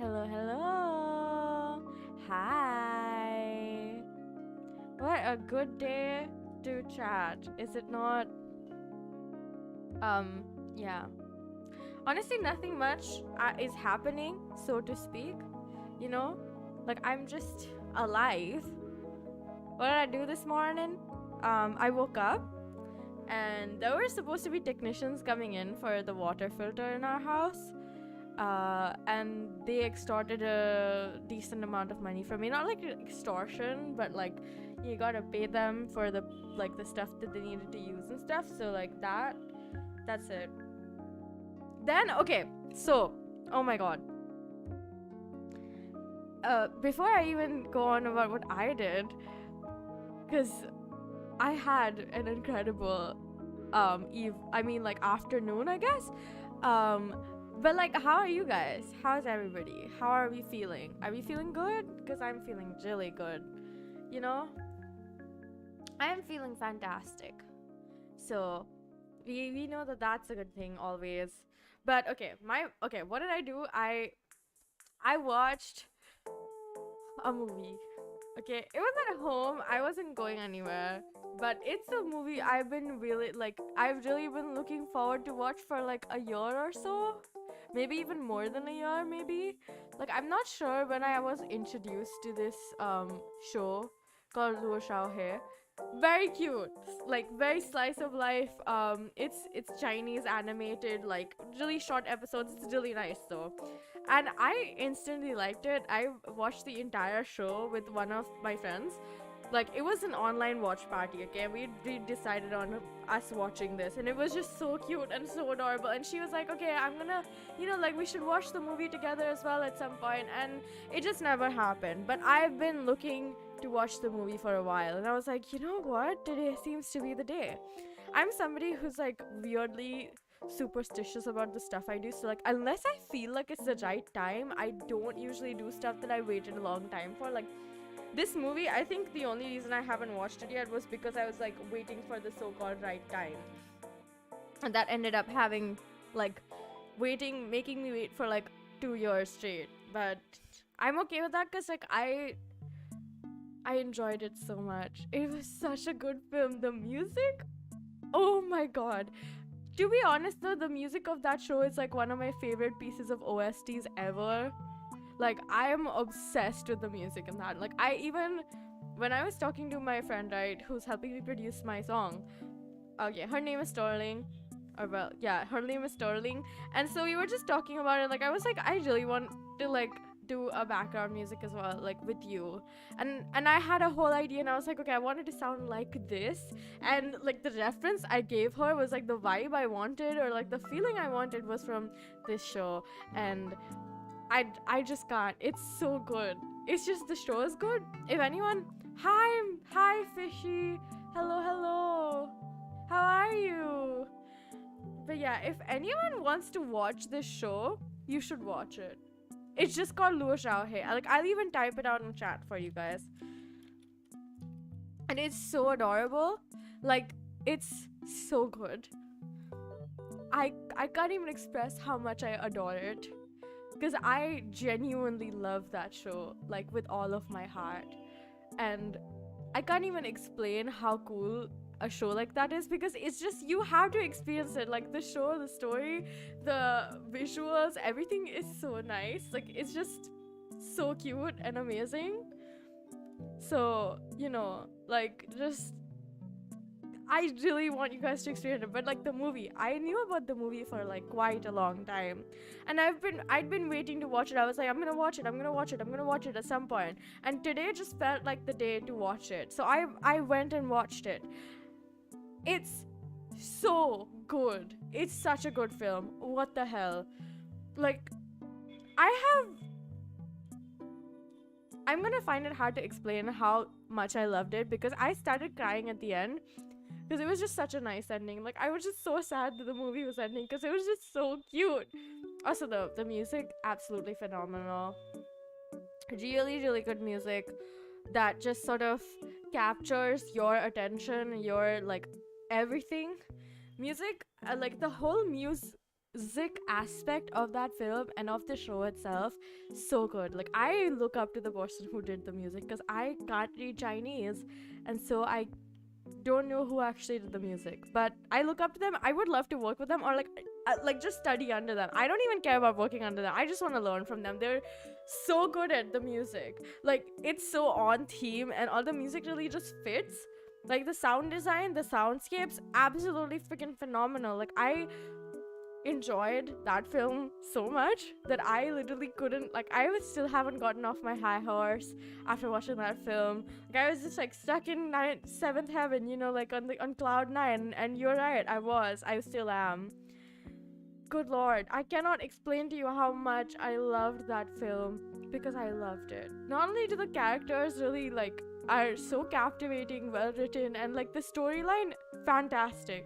Hello, hello. Hi. What a good day to chat, is it not? Um, yeah. Honestly, nothing much is happening, so to speak. You know? Like, I'm just alive. What did I do this morning? I woke up and there were supposed to be technicians coming in for the water filter in our house. And they extorted a decent amount of money from me. Not like extortion, but like you gotta pay them for the stuff that they needed to use and stuff. So like that's it. Then okay, so oh my god. Before I even go on about what I did, because I had an incredible afternoon, I guess. But like, how are you guys? How's everybody? How are we feeling? Are we feeling good? Because I'm feeling really good. You know, I am feeling fantastic. So we know that that's a good thing always. But okay, what did I do? I watched a movie. Okay, it was at home. I wasn't going anywhere. But it's a movie I've really been looking forward to watch for like a year or so. Maybe even more than a year, maybe. Like, I'm not sure when I was introduced to this show called Luo Shao He. Very cute, like very slice of life. It's Chinese animated, like really short episodes. It's really nice though, and I instantly liked it. I watched the entire show with one of my friends. Like, it was an online watch party. Okay, we decided on us watching this, and it was just so cute and so adorable. And she was like, okay, I'm gonna, like, we should watch the movie together as well at some point. And it just never happened, but I've been looking to watch the movie for a while, and I was like, you know what, today seems to be the day. I'm somebody who's like weirdly superstitious about the stuff I do, so like, unless I feel like it's the right time, I don't usually do stuff that I waited a long time for. Like, this movie, I think the only reason I haven't watched it yet was because I was like waiting for the so-called right time, and that ended up having like making me wait for like 2 years straight. But I'm okay with that, because like I enjoyed it so much. It was such a good film. The music, oh my god. To be honest though, the music of that show is like one of my favorite pieces of OSTs ever. Like, I am obsessed with the music in that. Like, when I was talking to my friend, right, who's helping me produce my song, okay, her name is Sterling, or well, yeah, her name is Sterling, and so we were just talking about it. Like, I was like, I really want to like do a background music as well, like with you, and I had a whole idea, and I was like, okay, I wanted to sound like this, and like the reference I gave her was like the vibe I wanted, or like the feeling I wanted was from this show. And I just can't. It's so good. It's just, the show is good. If anyone, hi Fishy, hello, how are you? But yeah, if anyone wants to watch this show, you should watch it. It's just called Luo Shao He. Like, I'll even type it out in chat for you guys. And it's so adorable. Like, it's so good. I can't even express how much I adore it, because I genuinely love that show, like, with all of my heart. And I can't even explain how cool a show like that is, because it's just, you have to experience it. Like, the show, the story, the visuals, everything is so nice. Like, it's just so cute and amazing. So, like, just, I really want you guys to experience it. But like, the movie, I knew about the movie for like quite a long time, and I'd been waiting to watch it. I was like, I'm gonna watch it at some point, and today just felt like the day to watch it. So I went and watched it. It's so good. It's such a good film. What the hell? Like, I'm gonna find it hard to explain how much I loved it, because I started crying at the end, because it was just such a nice ending. Like, I was just so sad that the movie was ending, because it was just so cute. Also, the music, absolutely phenomenal. Really good music that just sort of captures your attention, your like everything. Music, like the whole aspect of that film and of the show itself, so good. Like, I look up to the person who did the music because I can't read Chinese, and so I don't know who actually did the music, but I look up to them. I would love to work with them, or like just study under them. I don't even care about working under them. I just want to learn from them. They're so good at the music. Like, it's so on theme, and all the music really just fits. Like, the sound design, the soundscapes, absolutely freaking phenomenal. Like, I enjoyed that film so much that I literally couldn't, like, I was still haven't gotten off my high horse after watching that film. Like, I was just like stuck in seventh heaven, you know, like on cloud nine. And you're right, I still am. Good lord, I cannot explain to you how much I loved that film, because I loved it. Not only do the characters really like are so captivating, well written, and like the storyline, fantastic.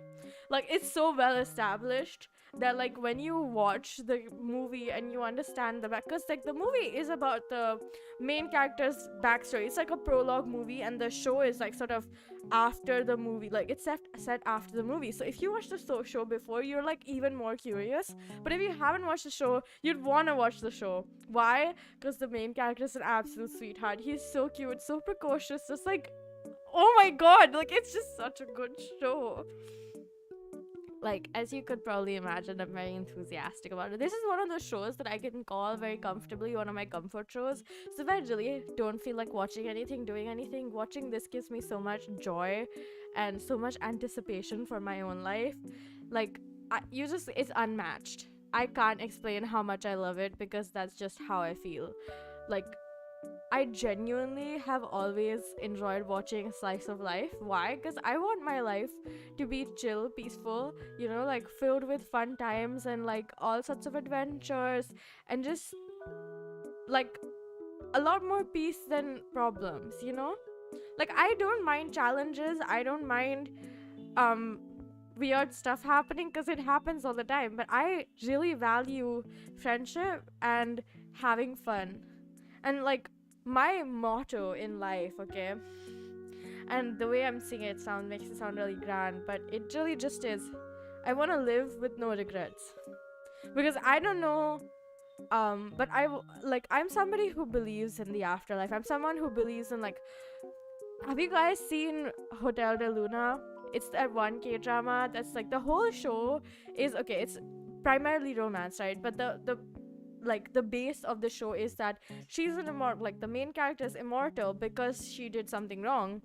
Like, it's so well established that like when you watch the movie and you understand the back, because like the movie is about the main character's backstory. It's like a prologue movie, and the show is like sort of after the movie. Like, it's set after the movie. So if you watch the show before, you're like even more curious. But if you haven't watched the show, you'd want to watch the show. Why? Because the main character is an absolute sweetheart. He's so cute, so precocious, just like, oh my god, like, it's just such a good show. Like, as you could probably imagine, I'm very enthusiastic about it. This is one of those shows that I can call very comfortably one of my comfort shows. So if I really don't feel like watching anything, doing anything, watching this gives me so much joy and so much anticipation for my own life. Like, it's unmatched. I can't explain how much I love it, because that's just how I feel. Like, I genuinely have always enjoyed watching a slice of life. Why? Because I want my life to be chill, peaceful, you know, like filled with fun times and like all sorts of adventures, and just like a lot more peace than problems, you know? Like, I don't mind challenges, I don't mind weird stuff happening, because it happens all the time, but I really value friendship and having fun. And like, my motto in life, okay, and the way I'm saying it makes it sound really grand, but it really just is, I want to live with no regrets. Because I don't know, but I'm somebody who believes in the afterlife. I'm someone who believes in, like, have you guys seen Hotel de Luna? It's that one K-drama that's like, the whole show is, okay, it's primarily romance, right? But the base of the show is that she's an immortal, like the main character is immortal because she did something wrong,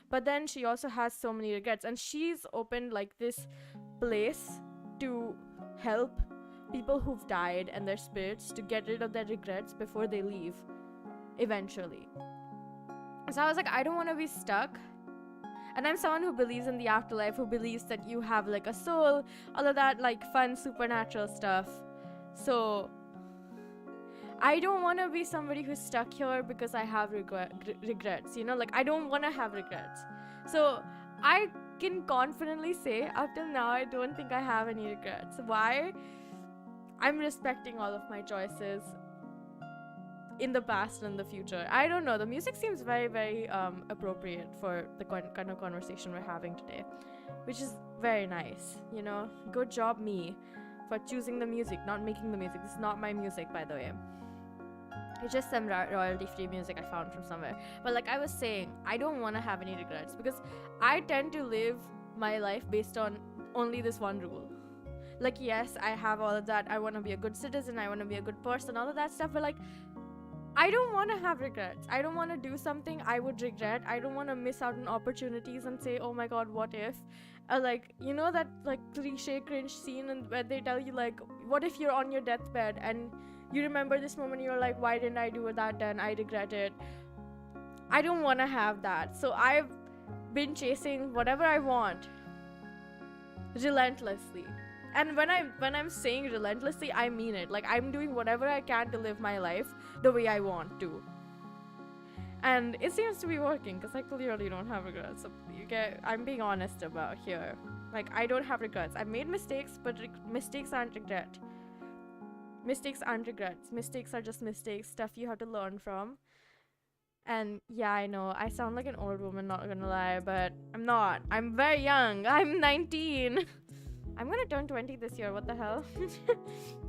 but then she also has so many regrets, and she's opened like this place to help people who've died and their spirits to get rid of their regrets before they leave eventually. So I was like, I don't want to be stuck. And I'm someone who believes in the afterlife, who believes that you have like a soul, all of that like fun supernatural stuff. So I don't want to be somebody who's stuck here because I have regrets, you know, like, I don't want to have regrets. So I can confidently say, up till now, I don't think I have any regrets. Why? I'm respecting all of my choices in the past and the future. I don't know, the music seems very, very appropriate for the kind of conversation we're having today, which is very nice, you know. Good job, me, for choosing the music, not making the music. This is not my music, by the way. It's just some royalty-free music I found from somewhere. But like I was saying, I don't want to have any regrets, because I tend to live my life based on only this one rule. Like, yes, I have all of that. I want to be a good citizen. I want to be a good person, all of that stuff. But like, I don't want to have regrets. I don't want to do something I would regret. I don't want to miss out on opportunities and say, oh my god, what if? Like, you know that like cliche cringe scene where they tell you like, what if you're on your deathbed and you remember this moment, you're like, why didn't I do that then? I regret it. I don't want to have that. So I've been chasing whatever I want relentlessly. And when I'm saying relentlessly, I mean it. Like, I'm doing whatever I can to live my life the way I want to. And it seems to be working, because I clearly don't have regrets. So I'm being honest about here. Like, I don't have regrets. I've made mistakes, but mistakes aren't regret. Mistakes aren't regrets. Mistakes are just mistakes, stuff you have to learn from. And yeah, I know, I sound like an old woman, not gonna lie, but I'm not. I'm very young. I'm 19. I'm gonna turn 20 this year. What the hell?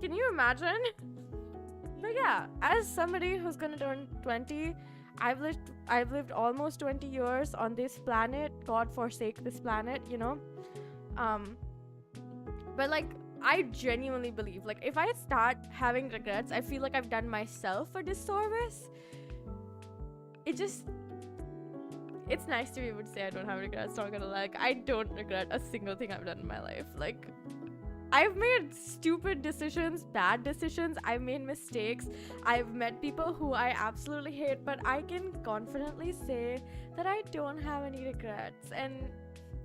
Can you imagine? But yeah, as somebody who's gonna turn 20, I've lived almost 20 years on this planet. God forsake this planet, you know. But like, I genuinely believe, like, if I start having regrets, I feel like I've done myself a disservice. It's nice to be able to say I don't have regrets, not gonna lie. Like, I don't regret a single thing I've done in my life. Like, I've made stupid decisions, bad decisions, I've made mistakes, I've met people who I absolutely hate, but I can confidently say that I don't have any regrets, and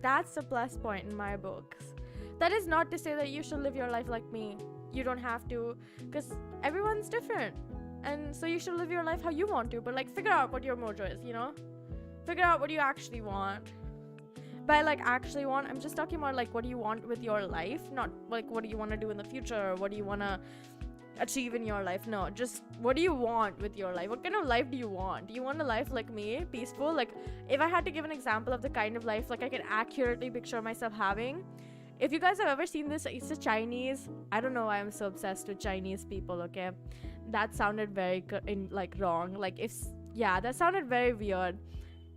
that's a plus point in my books. That is not to say that you should live your life like me. You don't have to, because everyone's different, and so you should live your life how you want to, but like, figure out what your mojo is, you know? Figure out what you actually want. By like actually want, I'm just talking about like what do you want with your life, not like what do you want to do in the future or what do you want to achieve in your life. No, just what do you want with your life? What kind of life do you want? Do you want a life like me, peaceful? Like, if I had to give an example of the kind of life like I can accurately picture myself having, if you guys have ever seen this, it's a Chinese, I don't know why I'm so obsessed with Chinese people, okay? That sounded very wrong. Like, if yeah, that sounded very weird.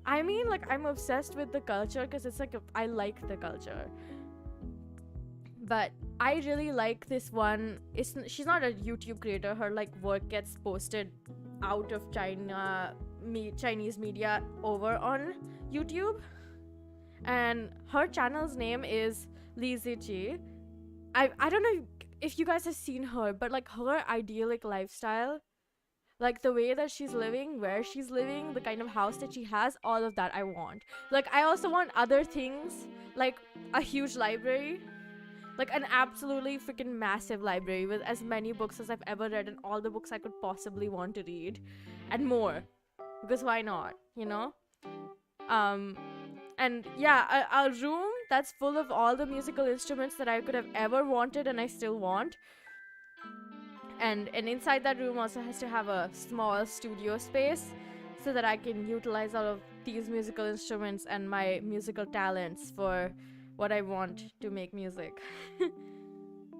I mean, like, I'm obsessed with the culture because it's like I like the culture. But I really like this one. She's not a YouTube creator. Her like work gets posted out of Chinese media over on YouTube, and her channel's name is Li Ziqi. I don't know if you guys have seen her, but like her idyllic lifestyle, like the way that she's living, where she's living, the kind of house that she has, all of that I want. Like, I also want other things, like a huge library, like an absolutely freaking massive library with as many books as I've ever read and all the books I could possibly want to read, and more, because why not, you know? And yeah, a room that's full of all the musical instruments that I could have ever wanted and I still want. And inside that room also has to have a small studio space so that I can utilize all of these musical instruments and my musical talents for what I want to make music.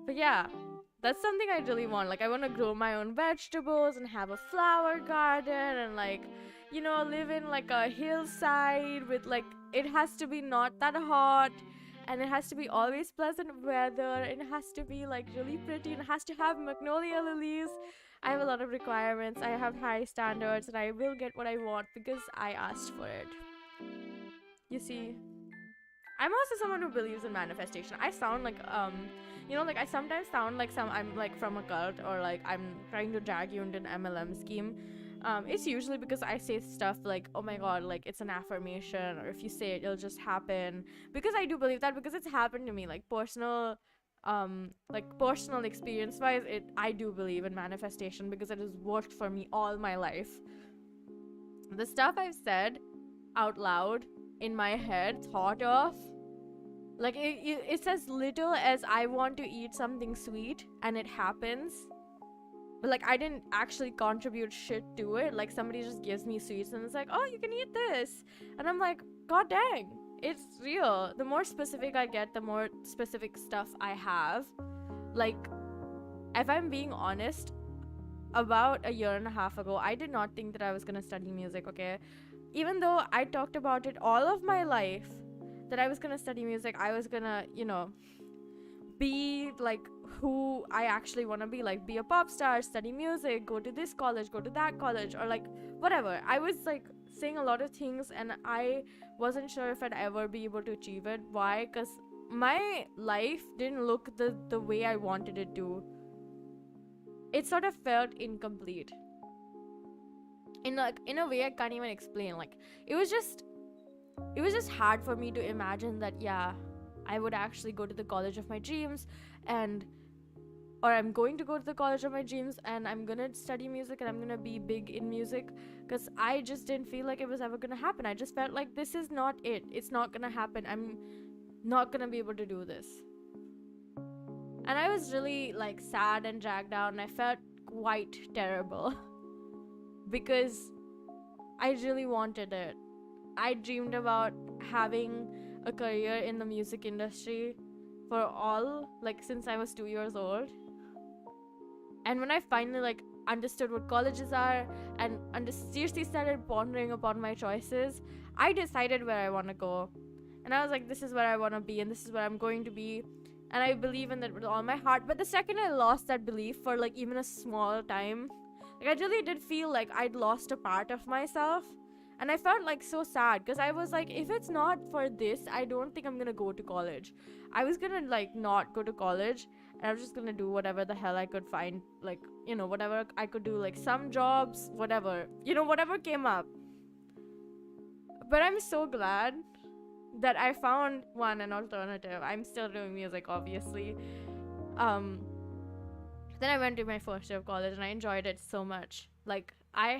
But yeah, that's something I really want. Like, I want to grow my own vegetables and have a flower garden and, like, you know, live in like a hillside with like, it has to be not that hot, and it has to be always pleasant weather, and it has to be like really pretty, and it has to have magnolia lilies. I have a lot of requirements, I have high standards, and I will get what I want because I asked for it. You see, I'm also someone who believes in manifestation. I sound like you know, like, I sometimes sound like I'm like from a cult, or like I'm trying to drag you into an MLM scheme. It's usually because I say stuff like, oh my god, like, it's an affirmation, or if you say it, it'll just happen. Because I do believe that, because it's happened to me, like, personal experience wise, I do believe in manifestation because it has worked for me all my life. The stuff I've said out loud in my head, thought of, like, it's as little as I want to eat something sweet and it happens. But like, I didn't actually contribute shit to it. Like, somebody just gives me sweets and it's like, oh, you can eat this, and I'm like, god dang, it's real. The more specific I get, the more specific stuff I have. Like, if I'm being honest, about a year and a half ago, I did not think that I was gonna study music, okay? Even though I talked about it all of my life, that I was gonna study music, I was gonna, you know, be like who I actually want to be, like, be a pop star, study music, go to this college, go to that college, or like whatever. I was like saying a lot of things, and I wasn't sure if I'd ever be able to achieve it. Why? Because my life didn't look the way I wanted it to. It sort of felt incomplete in a way I can't even explain. Like, it was just hard for me to imagine that, yeah, I would actually go to the college of my dreams, or I'm going to go to the college of my dreams, and I'm gonna study music, and I'm gonna be big in music, because I just didn't feel like it was ever gonna happen. I just felt like this is not it. It's not gonna happen. I'm not gonna be able to do this. And I was really like sad and dragged down, and I felt quite terrible because I really wanted it. I dreamed about having a career in the music industry for all, like, since I was 2 years old. And when I finally, like, understood what colleges are and seriously started pondering upon my choices, I decided where I want to go. And I was like, this is where I want to be, and this is where I'm going to be. And I believe in that with all my heart. But the second I lost that belief for, like, even a small time, like, I really did feel like I'd lost a part of myself. And I felt, like, so sad, because I was like, if it's not for this, I don't think I'm gonna go to college. I was gonna, like, not go to college, and I was just gonna do whatever the hell I could find, like, you know, whatever I could do, like, some jobs, whatever, you know, whatever came up. But I'm so glad that I found an alternative. I'm still doing music, obviously. Then I went to my first year of college, and I enjoyed it so much. Like, I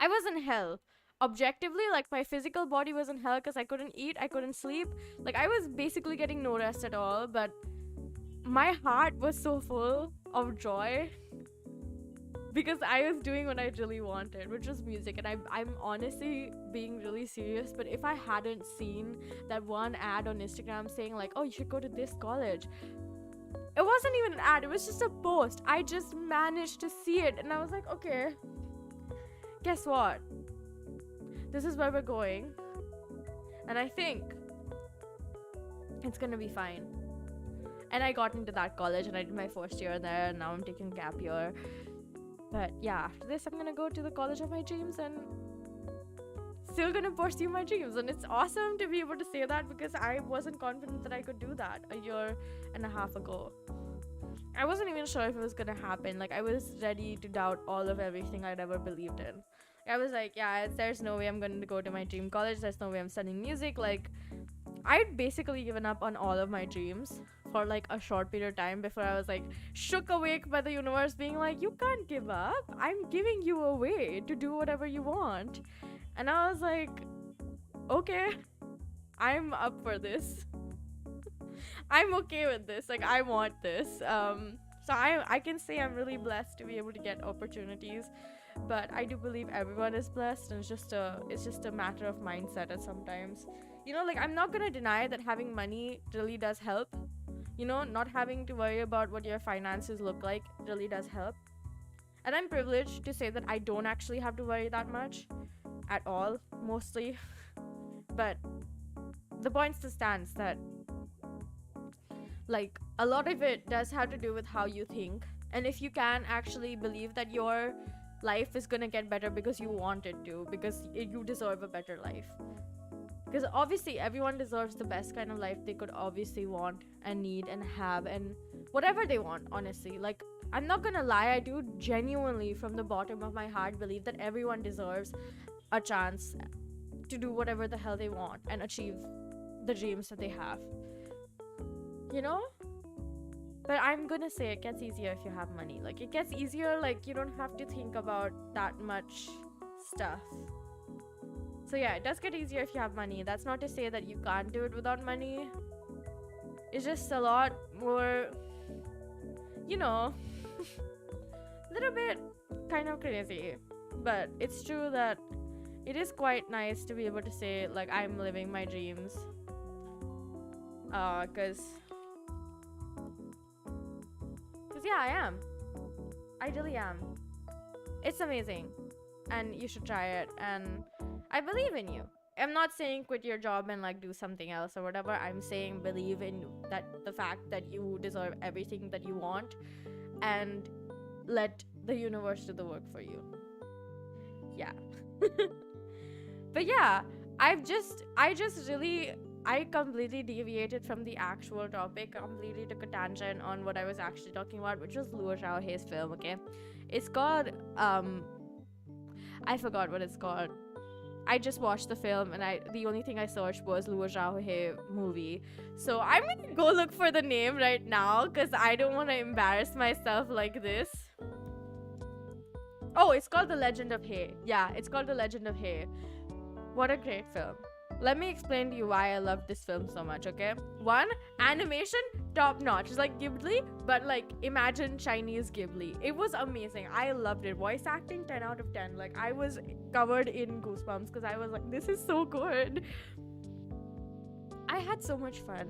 was in hell. Objectively, like, my physical body was in hell because I couldn't eat, I couldn't sleep. Like, I was basically getting no rest at all, but my heart was so full of joy because I was doing what I really wanted, which was music. And I'm honestly being really serious, but if I hadn't seen that one ad on Instagram saying, like, oh, you should go to this college, it wasn't even an ad, it was just a post. I just managed to see it, and I was like, okay, guess what? This is where we're going, and I think it's gonna be fine. And I got into that college, and I did my first year there, and now I'm taking gap year. But yeah, after this, I'm gonna go to the college of my dreams and still gonna pursue my dreams. And it's awesome to be able to say that, because I wasn't confident that I could do that a year and a half ago. I wasn't even sure if it was gonna happen. Like, I was ready to doubt all of everything I'd ever believed in. I was like, yeah, there's no way I'm going to go to my dream college. There's no way I'm studying music. Like, I'd basically given up on all of my dreams for, like, a short period of time before I was, like, shook awake by the universe being like, you can't give up. I'm giving you a way to do whatever you want. And I was like, okay, I'm up for this. I'm okay with this. Like, I want this. So I can say I'm really blessed to be able to get opportunities. But I do believe everyone is blessed, and it's just a matter of mindset at sometimes. You know, like, I'm not gonna deny that having money really does help. You know, not having to worry about what your finances look like really does help. And I'm privileged to say that I don't actually have to worry that much at all, mostly. But the point still stands that, like, a lot of it does have to do with how you think. And if you can actually believe that your life is gonna get better because you want it to, because you deserve a better life. Because obviously everyone deserves the best kind of life they could obviously want and need and have, and whatever they want, honestly. Like, I'm not gonna lie, I do genuinely from the bottom of my heart believe that everyone deserves a chance to do whatever the hell they want and achieve the dreams that they have, you know? But I'm gonna say it gets easier if you have money. Like, it gets easier, like, you don't have to think about that much stuff. So yeah, it does get easier if you have money. That's not to say that you can't do it without money. It's just a lot more, you know, a little bit kind of crazy. But it's true that it is quite nice to be able to say, like, I'm living my dreams. Cause yeah, I am. I really am. It's amazing. And you should try it. And I believe in you. I'm not saying quit your job and, like, do something else or whatever. I'm saying believe in that, the fact that you deserve everything that you want, and let the universe do the work for you. Yeah. But yeah, I completely deviated from the actual topic, completely took a tangent on what I was actually talking about, which was Luo Xiaohei's film, okay? It's called, I forgot what it's called. I just watched the film, and the only thing I searched was Luo Xiaohei movie. So I'm gonna go look for the name right now, because I don't want to embarrass myself like this. Oh, it's called The Legend of Hei. Yeah, it's called The Legend of Hei. What a great film. Let me explain to you why I love this film so much, okay? One, animation, top notch. It's like Ghibli, but, like, imagine Chinese Ghibli. It was amazing. I loved it. Voice acting, 10 out of 10. Like, I was covered in goosebumps because I was like, this is so good. I had so much fun.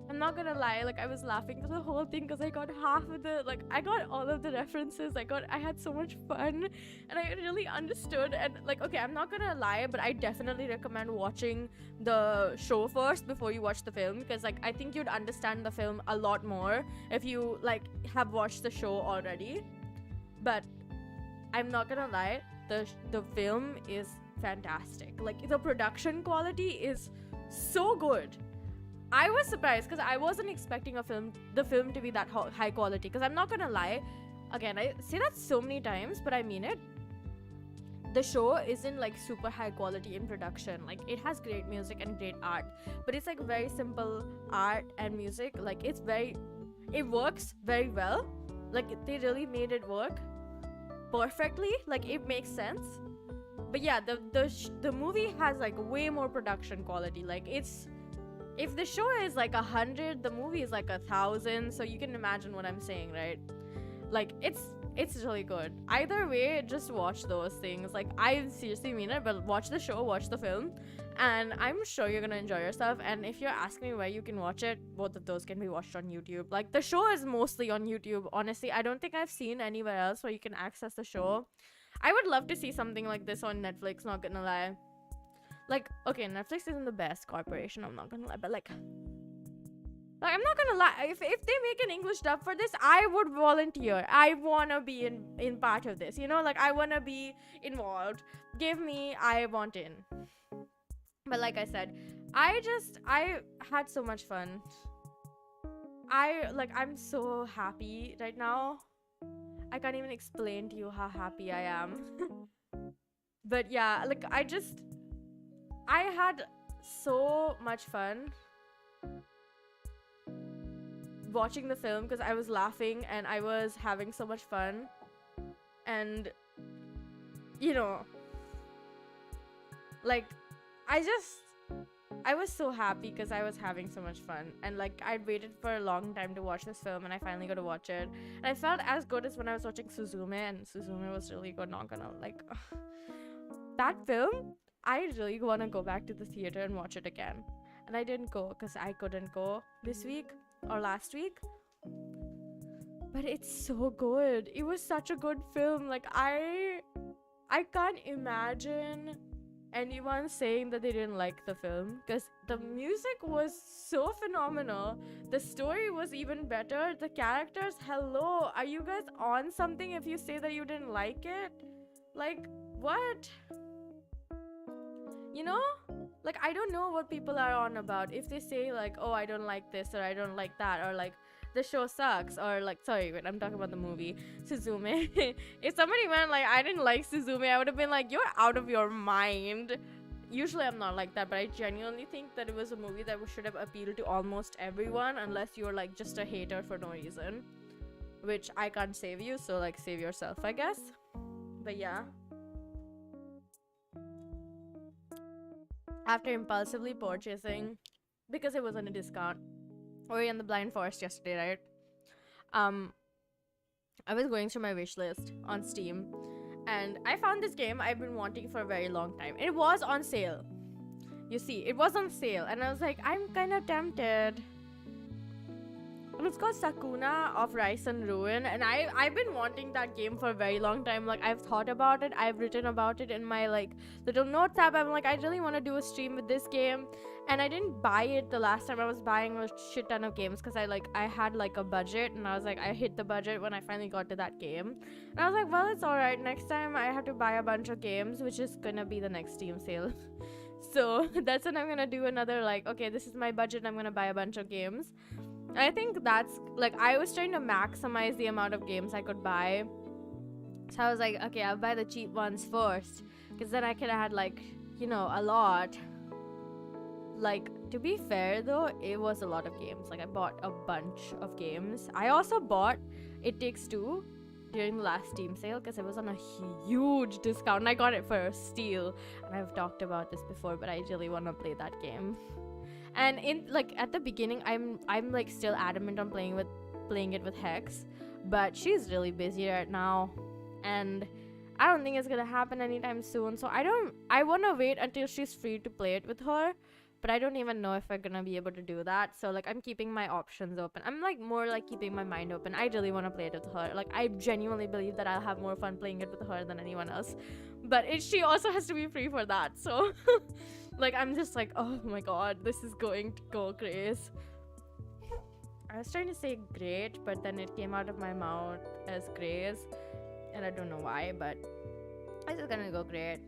I'm not gonna lie, like I was laughing through the whole thing because I got half of the, like I got all of the references. I had so much fun and I really understood. And like, okay, I'm not gonna lie, but I definitely recommend watching the show first before you watch the film, because like I think you'd understand the film a lot more if you like have watched the show already. But I'm not gonna lie, the film is fantastic. Like the production quality is so good. I was surprised because I wasn't expecting the film to be that high quality. Because I'm not gonna lie, again, I say that so many times, but I mean it. The show isn't like super high quality in production. Like it has great music and great art, but it's like very simple art and music. Like it works very well. Like they really made it work perfectly. Like it makes sense. But yeah, the movie has like way more production quality. Like if the show is like 100, the movie is like 1,000. So you can imagine what I'm saying, right? Like it's really good. Either way, just watch those things. Like I seriously mean it, but watch the show, watch the film, and I'm sure you're gonna enjoy yourself. And if you're asking me where you can watch it, both of those can be watched on YouTube. Like the show is mostly on YouTube. Honestly, I don't think I've seen anywhere else where you can access the show. I would love to see something like this on Netflix, not gonna lie. Like, okay, Netflix isn't the best corporation, I'm not gonna lie, but like I'm not gonna lie, if they make an English dub for this, I would volunteer. I wanna be in part of this, you know, like I wanna be involved. I want in. But like I said, I had so much fun. I'm so happy right now. I can't even explain to you how happy I am. But yeah, like I had so much fun watching the film because I was laughing and I was having so much fun. And you know, like I was so happy because I was having so much fun, and like I'd waited for a long time to watch this film and I finally got to watch it, and I felt as good as when I was watching Suzume, and Suzume was really good, not gonna like that film. I really want to go back to the theater and watch it again, and I didn't go because I couldn't go this week or last week, but it's so good. It was such a good film. Like I can't imagine anyone saying that they didn't like the film, because the music was so phenomenal, the story was even better, the characters, hello, are you guys on something if you say that you didn't like it? Like what, you know? Like I don't know what people are on about if they say like, oh, I don't like this or I don't like that, or like the show sucks, or like, sorry, wait, I'm talking about the movie Suzume. If somebody went like, I didn't like Suzume, I would have been like, you're out of your mind. Usually I'm not like that, but I genuinely think that it was a movie that should have appealed to almost everyone, unless you're like just a hater for no reason, which I can't save you, so like save yourself, I guess. But yeah, after impulsively purchasing, because it was on a discount, Ori and the Blind Forest yesterday, right? I was going through my wish list on Steam, and I found this game I've been wanting for a very long time. It was on sale. You see, it was on sale, and I was like, I'm kind of tempted. And it's called Sakuna of Rice and Ruin, and I've been wanting that game for a very long time. Like I've thought about it, I've written about it in my like little notes app. I'm like, I really want to do a stream with this game, and I didn't buy it the last time. I was buying a shit ton of games because I had like a budget, and I was like, I hit the budget when I finally got to that game, and I was like, well, it's alright, next time I have to buy a bunch of games, which is gonna be the next Steam sale. So that's when I'm gonna do another, like, okay, this is my budget, I'm gonna buy a bunch of games. I think that's like, I was trying to maximize the amount of games I could buy, so I was like, okay, I'll buy the cheap ones first, because then I could add like, you know, a lot. Like, to be fair though, it was a lot of games. Like I bought a bunch of games. I also bought It Takes Two during the last Steam sale because it was on a huge discount, and I got it for a steal, and I've talked about this before, but I really want to play that game. And in like at the beginning, I'm like still adamant on playing it with Hex, but she's really busy right now, and I don't think it's gonna happen anytime soon. So I want to wait until she's free to play it with her, but I don't even know if we're gonna be able to do that. So like I'm keeping my options open. I'm like more like keeping my mind open. I really want to play it with her. Like I genuinely believe that I'll have more fun playing it with her than anyone else. But she also has to be free for that. So like I'm just like, oh my god, this is going to go crazy. I was trying to say great, but then it came out of my mouth as grace, and I don't know why, but it's just gonna go great.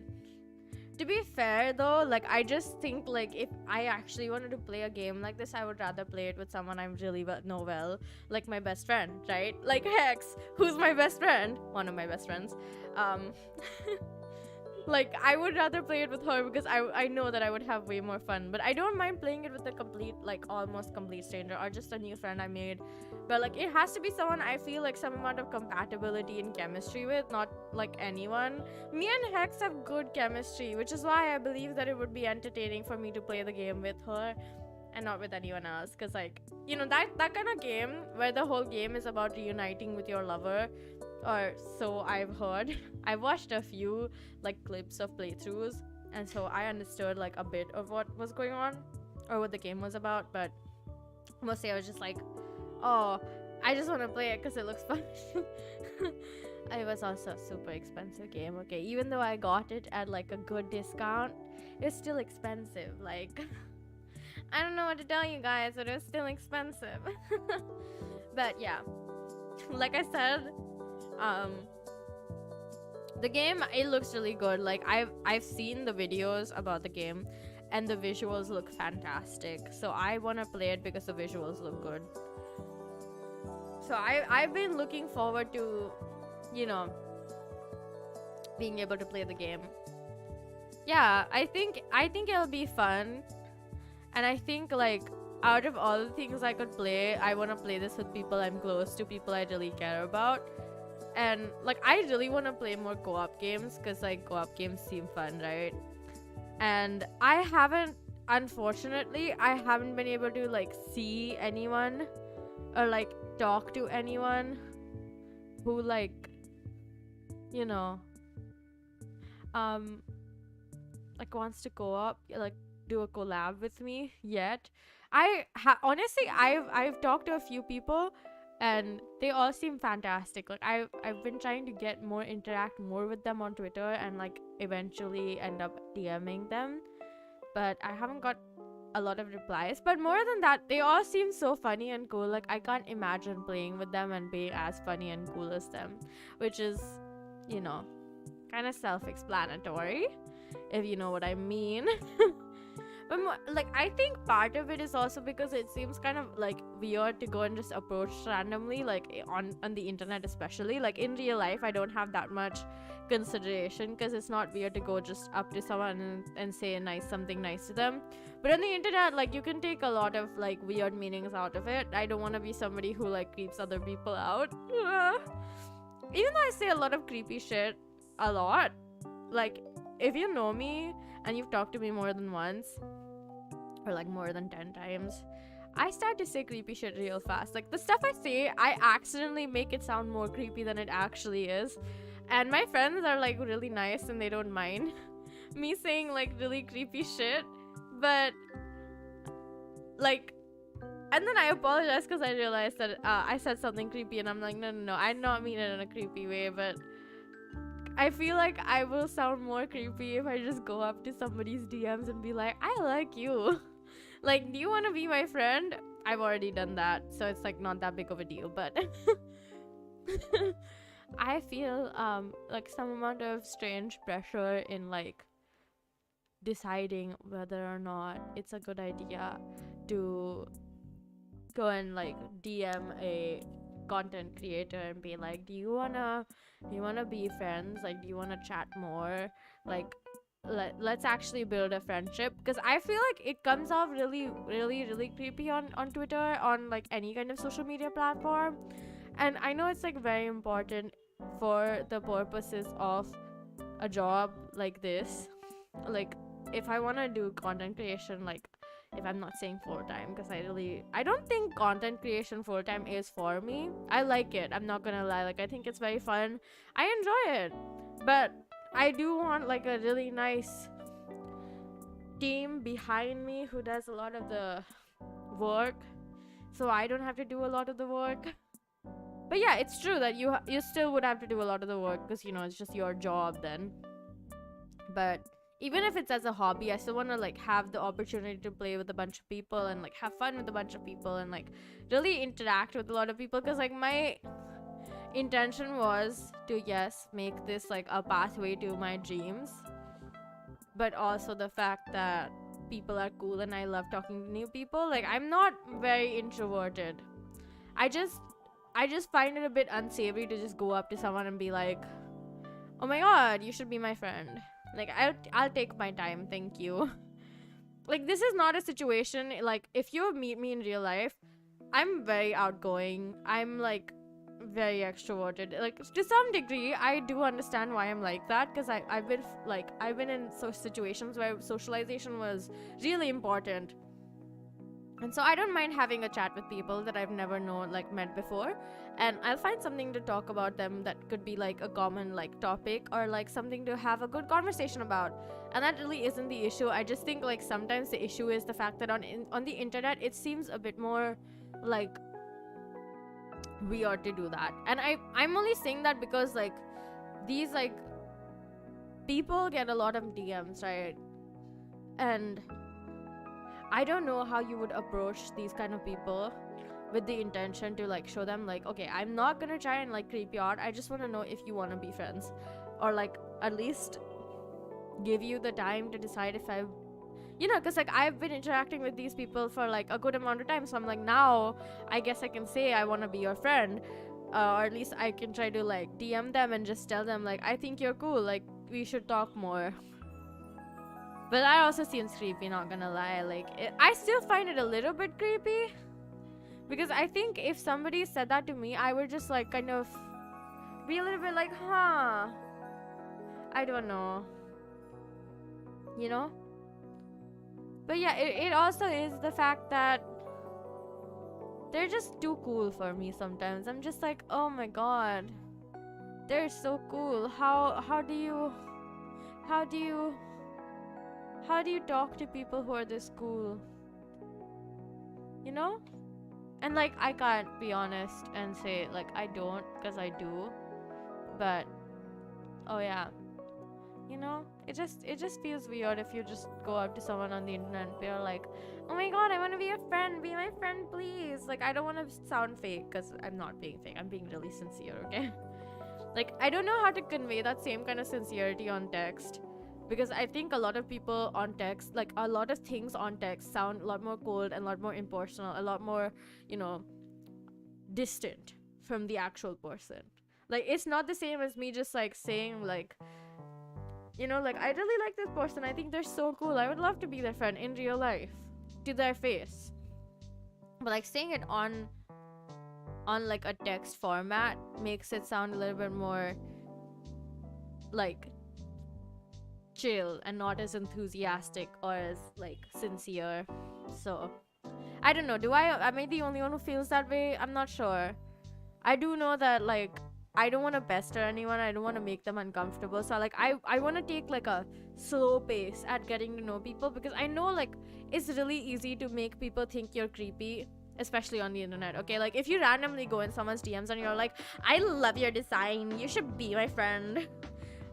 To be fair though, like I just think like if I actually wanted to play a game like this, I would rather play it with someone I really know well, like my best friend, right? Like Hex, who's my best friend, one of my best friends. Like I would rather play it with her because I know that I would have way more fun. But I don't mind playing it with a complete, like almost complete stranger or just a new friend I made. But like it has to be someone I feel like some amount of compatibility and chemistry with, not like anyone. Me and Hex have good chemistry, which is why I believe that it would be entertaining for me to play the game with her and not with anyone else. Because like, you know, that kind of game where the whole game is about reuniting with your lover, or so I've heard. I watched a few like clips of playthroughs, and so I understood like a bit of what was going on or what the game was about, but mostly I was just like, oh, I just want to play it because it looks fun. It was also a super expensive game. Okay, even though I got it at like a good discount, it's still expensive. Like I don't know what to tell you guys, but it was still expensive. But yeah, like I said, the game, it looks really good. Like I've seen the videos about the game and the visuals look fantastic, so I want to play it because the visuals look good. So I've been looking forward to, you know, being able to play the game. Yeah, I think it'll be fun, and I think like out of all the things I could play, I want to play this with people I'm close to, people I really care about. And like I really want to play more co-op games because like co-op games seem fun, right? And unfortunately I haven't been able to like see anyone or like talk to anyone who like, you know, like wants to co-op, like do a collab with me yet. Honestly, I've talked to a few people and they all seem fantastic. Like I've been trying to interact more with them on Twitter and like eventually end up DMing them, but I haven't got a lot of replies. But more than that, they all seem so funny and cool. Like I can't imagine playing with them and being as funny and cool as them, which is, you know, kind of self-explanatory, if you know what I mean. But like I think part of it is also because it seems kind of like weird to go and just approach randomly, like on the internet especially. Like in real life I don't have that much consideration because it's not weird to go just up to someone and say something nice to them. But on the internet, like you can take a lot of like weird meanings out of it. I don't want to be somebody who like creeps other people out. Even though I say a lot of creepy shit a lot, like if you know me and you've talked to me more than once or like more than 10 times, I start to say creepy shit real fast. Like the stuff I say, I accidentally make it sound more creepy than it actually is. And my friends are like really nice and they don't mind me saying like really creepy shit. But like, and then I apologize because I realized that I said something creepy and I'm like, no, I did not mean it in a creepy way. But I feel like I will sound more creepy if I just go up to somebody's DMs and be like, I like you. Like, do you want to be my friend? I've already done that, so it's like not that big of a deal. But I feel like some amount of strange pressure in like deciding whether or not it's a good idea to go and like DM a content creator and be like, do you wanna be friends? Like, do you wanna chat more? Like, let's actually build a friendship. Because I feel like it comes off really creepy on Twitter, on like any kind of social media platform. And I know it's like very important for the purposes of a job like this. Like if I want to do content creation, like if I'm not saying full-time, because I don't think content creation full-time is for me. I like it, I'm not gonna lie. Like I think it's very fun, I enjoy it, but I do want like a really nice team behind me who does a lot of the work, so I don't have to do a lot of the work. But yeah, it's true that you still would have to do a lot of the work because, you know, it's just your job then. But even if it's as a hobby, I still want to like have the opportunity to play with a bunch of people and like have fun with a bunch of people and like really interact with a lot of people, because like my intention was to, yes, make this like a pathway to my dreams, but also the fact that people are cool and I love talking to new people. Like, I'm not very introverted. I just find it a bit unsavory to just go up to someone and be like, oh my god, you should be my friend. Like, I'll take my time, thank you. Like, this is not a situation, like, if you meet me in real life, I'm very outgoing. I'm like very extroverted. Like, to some degree, I do understand why I'm like that, because I've been in situations where socialization was really important. And so I don't mind having a chat with people that I've never met before, and I'll find something to talk about them that could be like a common like topic or like something to have a good conversation about. And that really isn't the issue. I just think like sometimes the issue is the fact that on the internet it seems a bit more like weird to do that. And I'm only saying that because like these like people get a lot of DMs, right? And I don't know how you would approach these kind of people with the intention to like show them like, okay, I'm not gonna try and like creep you out. I just want to know if you want to be friends, or like at least give you the time to decide if I, you know, because like I've been interacting with these people for like a good amount of time, so I'm like, now I guess I can say I want to be your friend, or at least I can try to like DM them and just tell them like, I think you're cool, like we should talk more. But that also seems creepy, not gonna lie. Like, I still find it a little bit creepy, because I think if somebody said that to me, I would just like kind of be a little bit like, huh, I don't know, you know? But yeah, it also is the fact that they're just too cool for me sometimes. I'm just like, oh my god, they're so cool. How do you talk to people who are this cool? You know? And like, I can't be honest and say like I don't, because I do. But oh yeah, you know, it just feels weird if you just go up to someone on the internet and you're like, oh my god, I want to be your friend, be my friend please. Like, I don't want to sound fake, because I'm not being fake, I'm being really sincere, okay? Like, I don't know how to convey that same kind of sincerity on text, because I think a lot of people on text, like a lot of things on text sound a lot more cold and a lot more impersonal, a lot more, you know, distant from the actual person. Like, it's not the same as me just like saying like, you know, like, I really like this person, I think they're so cool, I would love to be their friend in real life, to their face. But like saying it on like a text format makes it sound a little bit more like chill and not as enthusiastic or as like sincere. So I don't know, am I the only one who feels that way? I'm not sure. I do know that like I don't want to pester anyone, I don't want to make them uncomfortable, so like I want to take like a slow pace at getting to know people, because I know like it's really easy to make people think you're creepy, especially on the internet. Okay, like if you randomly go in someone's DMs and you're like, I love your design, you should be my friend,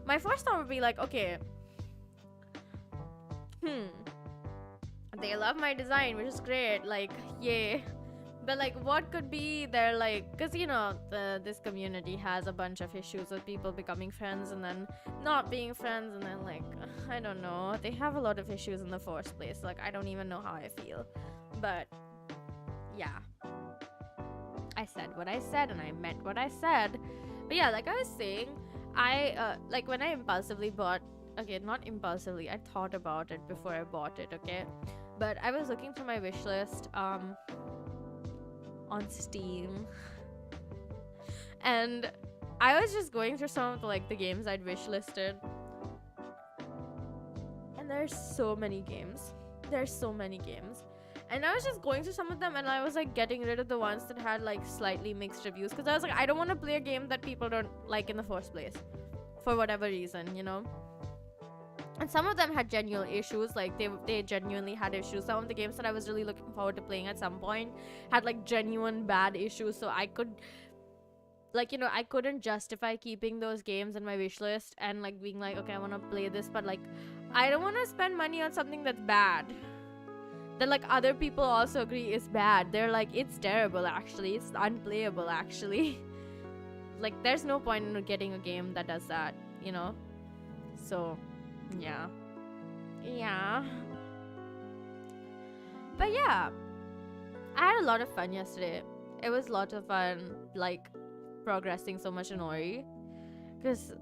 my first thought would be like, okay, they love my design, which is great, like yay. But like, what could be their like, because you know, this community has a bunch of issues with people becoming friends and then not being friends, and then like, I don't know, they have a lot of issues in the first place. Like, I don't even know how I feel. But yeah, I said what I said and I meant what I said. But yeah, like I was saying, I like when I impulsively bought, okay, not impulsively, I thought about it before I bought it, okay? But I was looking through my wish list on Steam, and I was just going through some of the games I'd wish listed, and there's so many games, and I was just going through some of them, and I was like getting rid of the ones that had like slightly mixed reviews, because I was like, I don't want to play a game that people don't like in the first place for whatever reason, you know. And some of them had genuine issues, like they genuinely had issues. Some of the games that I was really looking forward to playing at some point had like genuine bad issues, so I could, like, I couldn't justify keeping those games in my wish list and like being like, okay, I want to play this, but like I don't want to spend money on something that's bad, that like other people also agree is bad. They're like, it's terrible, actually, it's unplayable, actually. Like, there's no point in getting a game that does that, so yeah. But yeah, I had a lot of fun yesterday. It was a lot of fun, like, progressing so much in Ori, because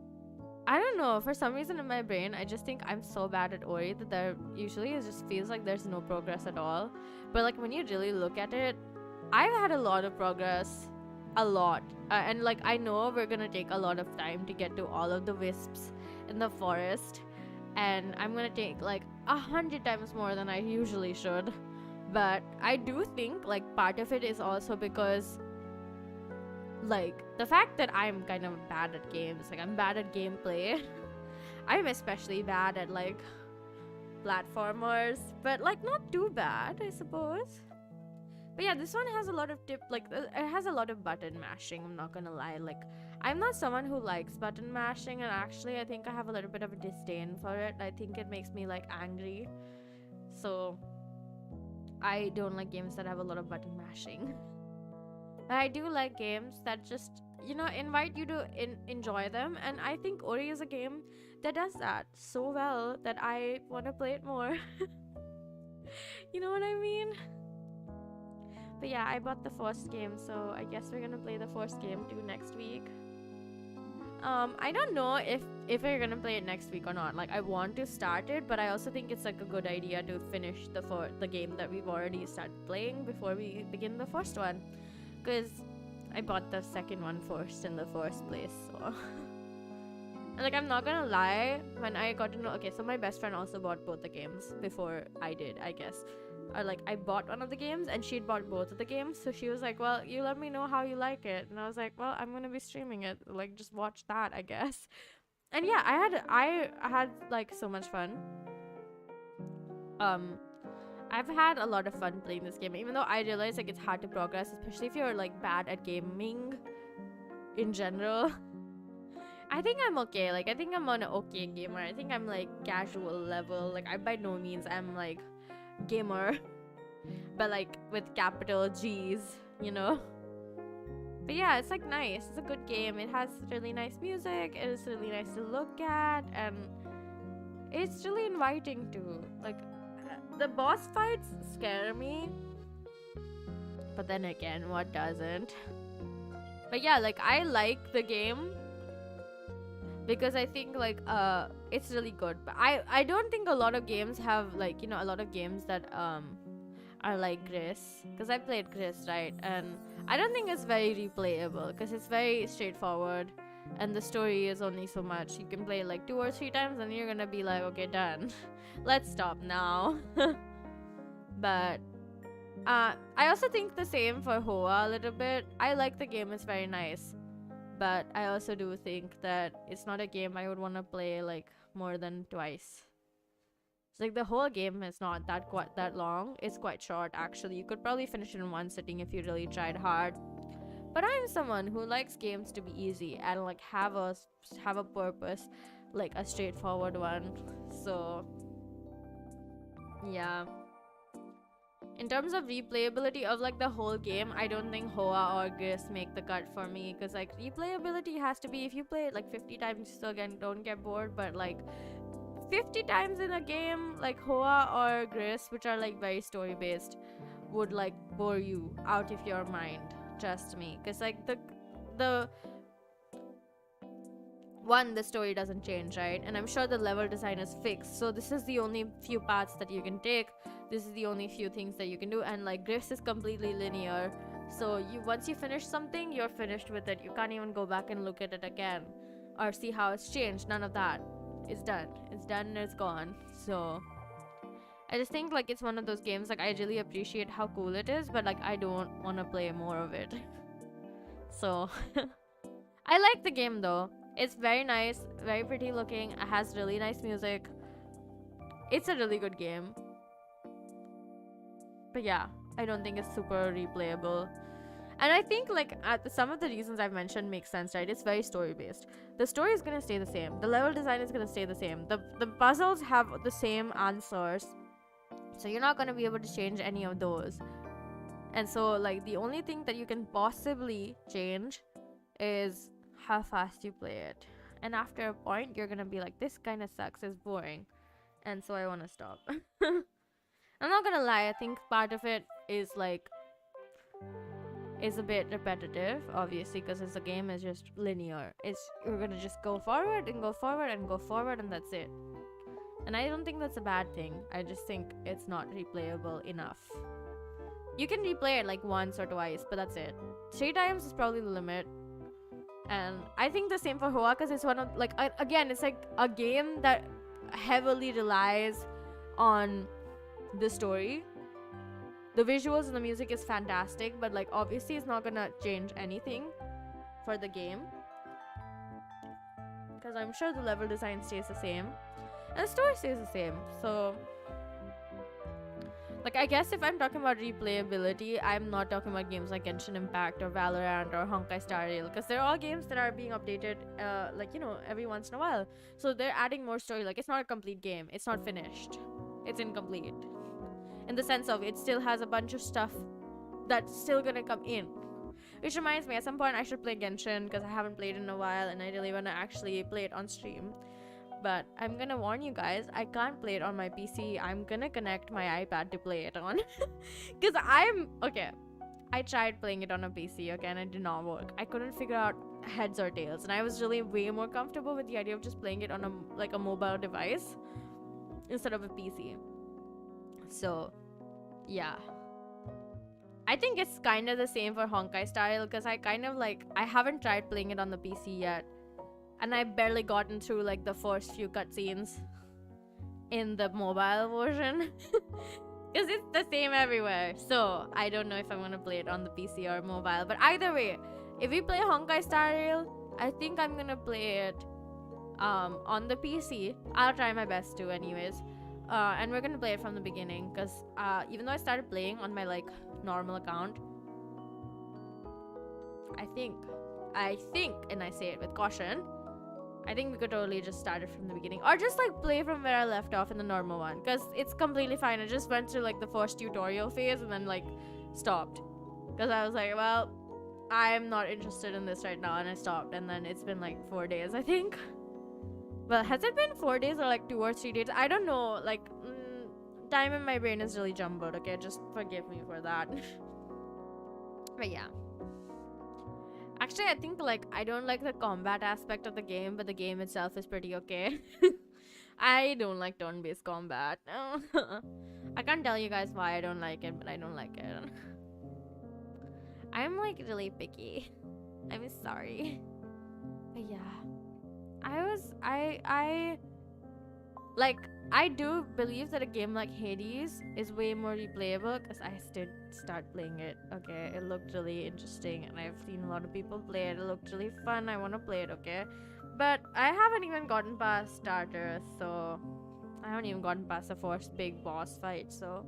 I don't know, for some reason in my brain I just think I'm so bad at Ori that there usually it just feels like there's no progress at all. But like when you really look at it, I've had a lot of progress, a lot, and like I know we're gonna take a lot of time to get to all of the wisps in the forest, and I'm gonna take like 100 times more than I usually should. But I do think like part of it is also because like the fact that I'm kind of bad at games, like I'm bad at gameplay. I'm especially bad at like platformers, but like not too bad, I suppose. But yeah, this one has a lot of it has a lot of button mashing, I'm not gonna lie. Like, I'm not someone who likes button mashing, and actually I think I have a little bit of a disdain for it. I think it makes me like angry, so I don't like games that have a lot of button mashing. But I do like games that just, invite you to enjoy them, and I think Ori is a game that does that so well that I want to play it more. You know what I mean? But yeah, I bought the first game, so I guess we're gonna play the first game too next week. I don't know if we're gonna play it next week or not. Like, I want to start it, but I also think it's like a good idea to finish the game that we've already started playing before we begin the first one, because I bought the second one first in the first place. So and like, I'm not gonna lie, when I got to know, okay, so my best friend also bought both the games before I did, I guess. Or like, I bought one of the games and she'd bought both of the games, so she was like, well, you let me know how you like it. And I was like, well, I'm gonna be streaming it, like, just watch that, I guess. And yeah, I had like so much fun. I've had a lot of fun playing this game, even though I realize like it's hard to progress, especially if you're like bad at gaming in general. I think I'm okay. Like, I think I'm on an okay gamer. I think I'm like casual level. Like, I by no means I'm like gamer, but like with capital G's, But yeah, it's like nice. It's a good game. It has really nice music. It is really nice to look at, and it's really inviting too. Like, the boss fights scare me, but then again, what doesn't? But yeah, like, I like the game because I think like it's really good. But I don't think a lot of games have like, a lot of games that are like Gris, because I played Gris, right? And I don't think it's very replayable because it's very straightforward, and the story is only so much. You can play it like 2 or 3 times and you're gonna be like, okay, done. Let's stop now. But I also think the same for Hoa a little bit. I like the game, it's very nice, but I also do think that it's not a game I would want to play like more than twice. It's like the whole game is not that long. It's quite short, actually. You could probably finish it in one sitting if you really tried hard. But I'm someone who likes games to be easy and like have a purpose, like a straightforward one. So yeah. In terms of replayability of like the whole game, I don't think Hoa or Gris make the cut for me, because like replayability has to be, if you play it like 50 times, you still don't get bored. But like 50 times in a game like Hoa or Gris, which are like very story based, would like bore you out of your mind. Trust me, because like the story doesn't change, right? And I'm sure the level design is fixed, so this is the only few paths that you can take. This is the only few things that you can do. And like Gris is completely linear, so once you finish something, you're finished with it. You can't even go back and look at it again or see how it's changed. None of that. It's done and it's gone. So I just think like it's one of those games, like I really appreciate how cool it is, but like I don't want to play more of it. So I like the game though. It's very nice, very pretty looking. It has really nice music. It's a really good game. But yeah, I don't think it's super replayable. And I think like some of the reasons I've mentioned make sense, right? It's very story based. The story is gonna stay the same. The level design is gonna stay the same. The puzzles have the same answers. So you're not gonna be able to change any of those. And so like the only thing that you can possibly change is how fast you play it. And after a point you're gonna be like, this kinda sucks, it's boring. And so I wanna stop. I'm not gonna lie, I think part of it is like is a bit repetitive, obviously, because the game is just linear. You're gonna just go forward and go forward and go forward, and that's it. And I don't think that's a bad thing. I just think it's not replayable enough. You can replay it like once or twice, but that's it. 3 times is probably the limit. And I think the same for Hoa, because it's one of like again, it's like a game that heavily relies on the story. The visuals and the music is fantastic, but like obviously it's not gonna change anything for the game, because I'm sure the level design stays the same and the story stays the same. So like I guess if I'm talking about replayability, I'm not talking about games like Genshin Impact or Valorant or Honkai Star Rail, because they're all games that are being updated like, you know, every once in a while. So they're adding more story. Like it's not a complete game, it's not finished, it's incomplete in the sense of it still has a bunch of stuff that's still gonna come in. Which reminds me, at some point I should play Genshin, because I haven't played in a while and I really want to actually play it on stream. But I'm gonna warn you guys, I can't play it on my PC. I'm gonna connect my iPad to play it on. Because I tried playing it on a PC, okay, and it did not work. I couldn't figure out heads or tails, and I was really way more comfortable with the idea of just playing it on a mobile device instead of a PC. So yeah, I think it's kind of the same for Honkai Style, because I haven't tried playing it on the PC yet, and I barely gotten through like the first few cutscenes in the mobile version. Because it's the same everywhere. So I don't know if I'm gonna play it on the PC or mobile, but either way, if we play Honkai Star Rail, I think I'm gonna play it on the PC. I'll try my best to anyways. And we're gonna play it from the beginning, because even though I started playing on my like normal account, I think, and I say it with caution, I think we could totally just start it from the beginning, or just like play from where I left off in the normal one, because it's completely fine. I just went through like the first tutorial phase and then like stopped, because I was like, well, I'm not interested in this right now, and I stopped. And then it's been like 4 days, I think. Well, has it been 4 days or like 2 or 3 days? I don't know. Like, time in my brain is really jumbled, okay? Just forgive me for that. But yeah. Actually, I think like I don't like the combat aspect of the game, but the game itself is pretty okay. I don't like turn-based combat. I can't tell you guys why I don't like it, but I don't like it. I'm like really picky. I'm sorry. But yeah. I do believe that a game like Hades is way more replayable, because I did start playing it, okay? It looked really interesting, and I've seen a lot of people play it. It looked really fun. I want to play it, okay? But I haven't even gotten past starters, so I haven't even gotten past the first big boss fight, so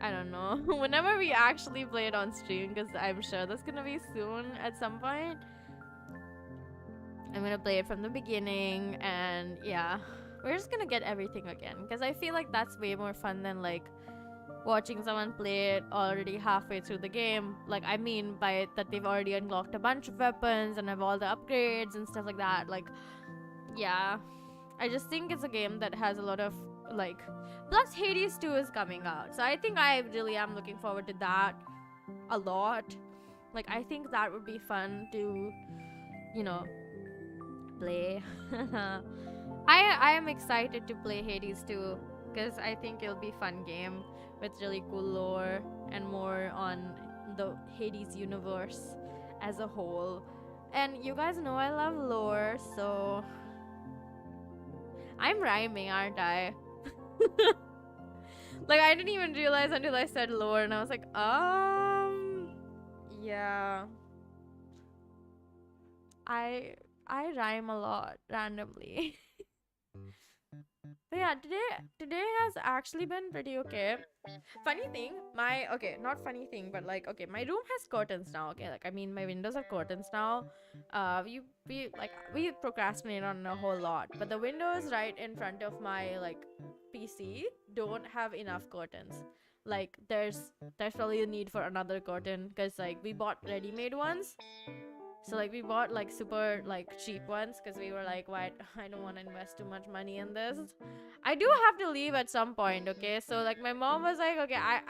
I don't know. Whenever we actually play it on stream, because I'm sure that's gonna be soon at some point, I'm gonna play it from the beginning, and yeah, we're just gonna get everything again, because I feel like that's way more fun than like watching someone play it already halfway through the game. Like, I mean by it that they've already unlocked a bunch of weapons and have all the upgrades and stuff like that. Like, yeah, I just think it's a game that has a lot of like, plus Hades 2 is coming out, so I think I really am looking forward to that a lot. Like, I think that would be fun to, you know, play. I am excited to play Hades 2, because I think it'll be a fun game with really cool lore and more on the Hades universe as a whole. And you guys know I love lore, so I'm rhyming, aren't I? Like, I didn't even realize until I said lore, and I was like, yeah, I rhyme a lot randomly. But yeah, today has actually been pretty okay. Funny thing, not funny thing, but like, okay, my room has curtains now. Okay, like, I mean, my windows are curtains now. We procrastinate on a whole lot, but the windows right in front of my like PC don't have enough curtains. Like, there's probably a need for another curtain because like we bought ready-made ones. So like we bought like super like cheap ones because we were like, why, I don't want to invest too much money in this. I do have to leave at some point, okay? So like my mom was like, okay, I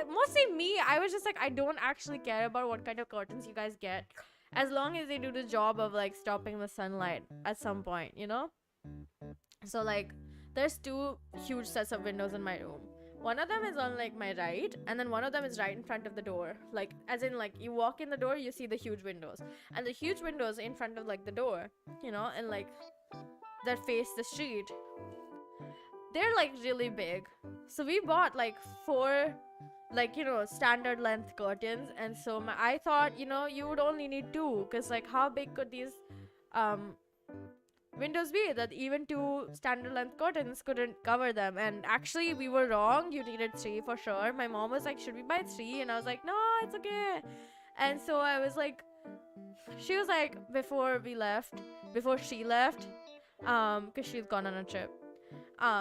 mostly me, I was just like, I don't actually care about what kind of curtains you guys get, as long as they do the job of like stopping the sunlight at some point, you know? So like there's two huge sets of windows in my room. One of them is on like my right, and then one of them is right in front of the door. Like, as in, like, you walk in the door, you see the huge windows, and the huge windows in front of like the door, you know, and like that face the street, they're like really big. So we bought like four, like, you know, standard length curtains, and so I thought, you know, you would only need two, because like how big could these um windows be, that even two standard length curtains couldn't cover them? And actually we were wrong, you needed three for sure. My mom was like, should we buy three? And I was like, no, it's okay. And so I was like, she was like, before she left, because she's gone on a trip,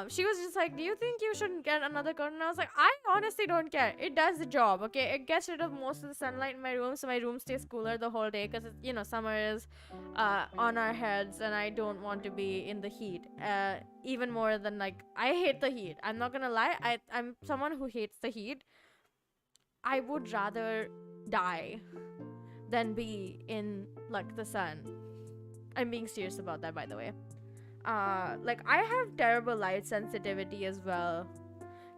she was just like, do you think you shouldn't get another curtain? I was like, I honestly don't care, it does the job, okay? It gets rid of most of the sunlight in my room, so my room stays cooler the whole day, because, you know, summer is on our heads, and I don't want to be in the heat, even more than, like, I hate the heat, I'm not gonna lie. I'm someone who hates the heat. I would rather die than be in like the sun. I'm being serious about that, by the way. Like, I have terrible light sensitivity as well.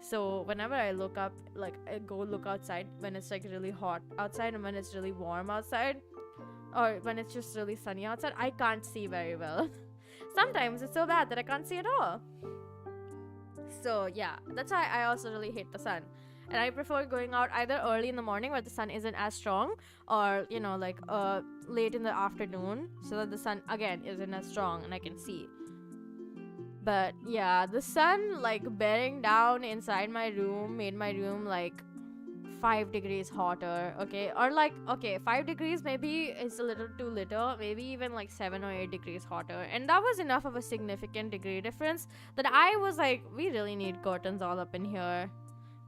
So whenever I look up, like, I go look outside when it's like really hot outside, and when it's really warm outside, or when it's just really sunny outside, I can't see very well. Sometimes it's so bad that I can't see at all. So yeah, that's why I also really hate the sun. And I prefer going out either early in the morning where the sun isn't as strong, or, you know, like late in the afternoon, so that the sun again isn't as strong and I can see. But yeah, the sun like bearing down inside my room made my room like 5 degrees hotter, okay? Or like, okay, 5 degrees maybe is a little too little, maybe even like 7 or 8 degrees hotter. And that was enough of a significant degree difference that I was like, we really need curtains all up in here.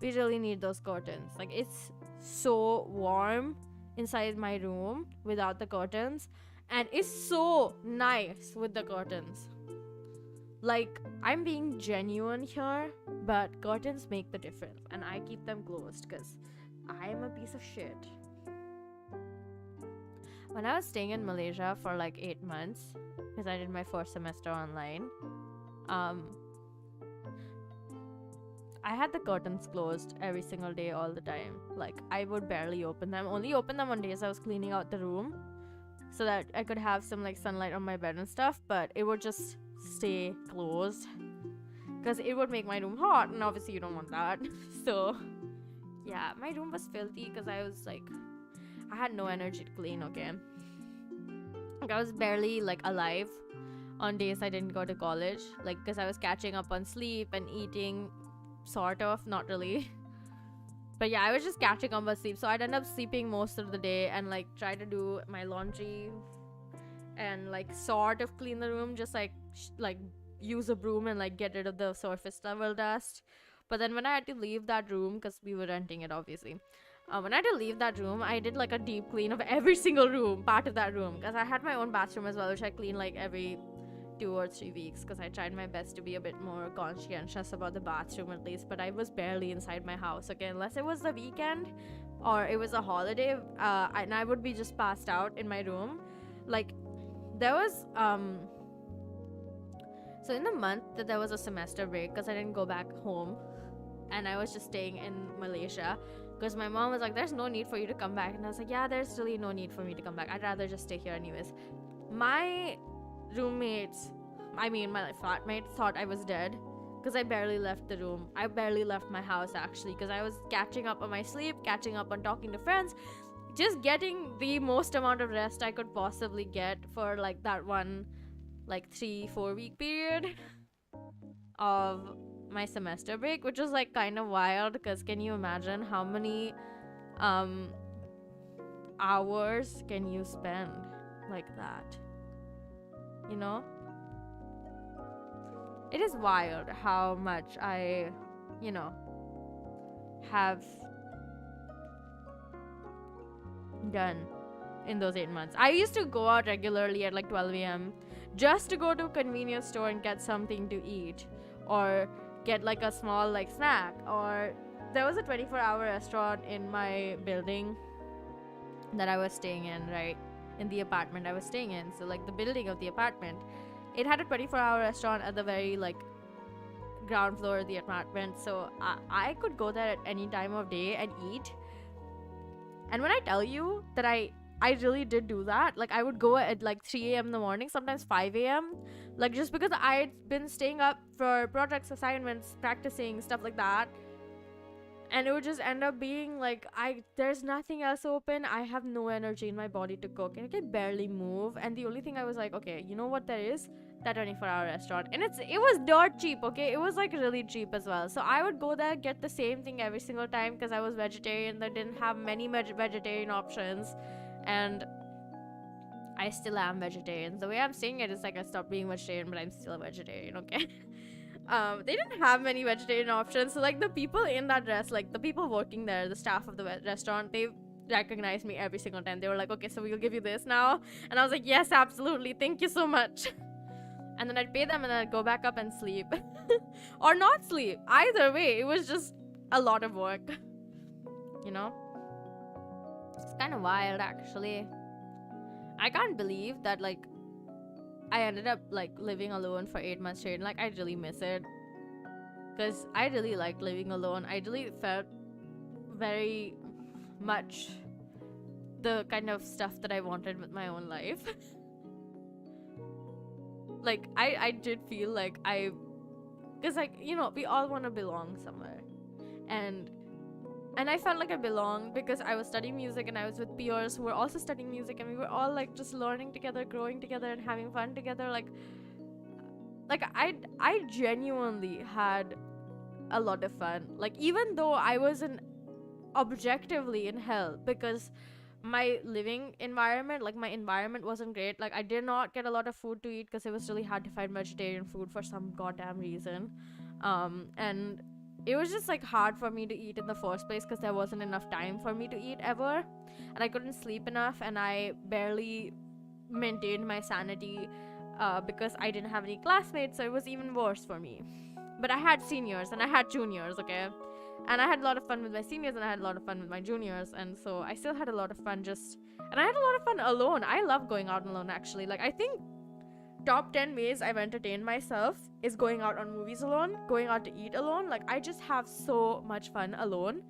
We really need those curtains. Like, it's so warm inside my room without the curtains, and it's so nice with the curtains. Like, I'm being genuine here, but curtains make the difference, and I keep them closed because I'm a piece of shit. When I was staying in Malaysia for like 8 months, because I did my first semester online, I had the curtains closed every single day, all the time. Like, I would barely open them. Only open them on days I was cleaning out the room, so that I could have some like sunlight on my bed and stuff. But it would just stay closed because it would make my room hot, and obviously you don't want that. So yeah, my room was filthy because I was like, I had no energy to clean, okay? Like, I was barely like alive on days I didn't go to college, like, because I was catching up on sleep and eating, sort of, not really. But yeah, I was just catching up on sleep, so I'd end up sleeping most of the day and like try to do my laundry and like sort of clean the room, just like use a broom and like get rid of the surface level dust. But then when I had to leave that room, because we were renting it obviously, when I had to leave that room, I did like a deep clean of every single room, part of that room, because I had my own bathroom as well, which I cleaned like every 2 or 3 weeks, because I tried my best to be a bit more conscientious about the bathroom at least. But I was barely inside my house, okay, unless it was the weekend or it was a holiday, and I would be just passed out in my room. Like, there was so in the month that there was a semester break, because I didn't go back home and I was just staying in Malaysia, because my mom was like, there's no need for you to come back, and I was like, yeah, there's really no need for me to come back, I'd rather just stay here anyways. My roommates, I mean my flatmates, thought I was dead because I barely left the room. I barely left my house actually, because I was catching up on my sleep, catching up on talking to friends, just getting the most amount of rest I could possibly get for like that one like 3-4 week period. of my semester break, which was like kind of wild because can you imagine how many hours can you spend like that? You know? It is wild how much I, you know, have done in those 8 months. I used to go out regularly at like 12 a.m. just to go to a convenience store and get something to eat, or get like a small like snack. Or there was a 24-hour restaurant in my building that I was staying in, right? In the apartment I was staying in. So like the building of the apartment, it had a 24-hour restaurant at the very like ground floor of the apartment. So I could go there at any time of day and eat. And when I tell you that I really did do that, like I would go at like 3 a.m. in the morning, sometimes 5 a.m. like just because I'd been staying up for projects, assignments, practicing, stuff like that. And it would just end up being like, there's nothing else open. I have no energy in my body to cook, and I can barely move. And the only thing I was like, okay, you know what there is? That 24-hour restaurant. And it was dirt cheap, okay? It was like really cheap as well. So I would go there, get the same thing every single time because I was vegetarian. They didn't have many vegetarian options. And I still am vegetarian. The way I'm saying it is like I stopped being vegetarian, but I'm still a vegetarian, okay? They didn't have many vegetarian options. So like the people in that like the people working there, the staff of the restaurant, they recognized me every single time. They were like, okay, so we'll give you this now. And I was like, yes, absolutely. Thank you so much. And then I'd pay them and then I'd go back up and sleep. Or not sleep. Either way, it was just a lot of work. You know? It's kind of wild, actually. I can't believe that, like, I ended up, like, living alone for 8 months straight. Like, I really miss it. Because I really liked living alone. I really felt very much the kind of stuff that I wanted with my own life. Like, I did feel like because, like, you know, we all want to belong somewhere. And I felt like I belonged because I was studying music and I was with peers who were also studying music, and we were all like just learning together, growing together, and having fun together. Like I genuinely had a lot of fun. Like, even though I wasn't objectively in hell because my living environment, like my environment wasn't great. Like, I did not get a lot of food to eat because it was really hard to find vegetarian food for some goddamn reason. And it was just like hard for me to eat in the first place because there wasn't enough time for me to eat ever, and I couldn't sleep enough, and I barely maintained my sanity because I didn't have any classmates, so it was even worse for me. But I had seniors and I had juniors, okay? And I had a lot of fun with my seniors and I had a lot of fun with my juniors, and so I still had a lot of fun and I had a lot of fun alone. I love going out alone, actually. Like, I think top 10 ways I've entertained myself is going out on movies alone, going out to eat alone. Like, I just have so much fun alone.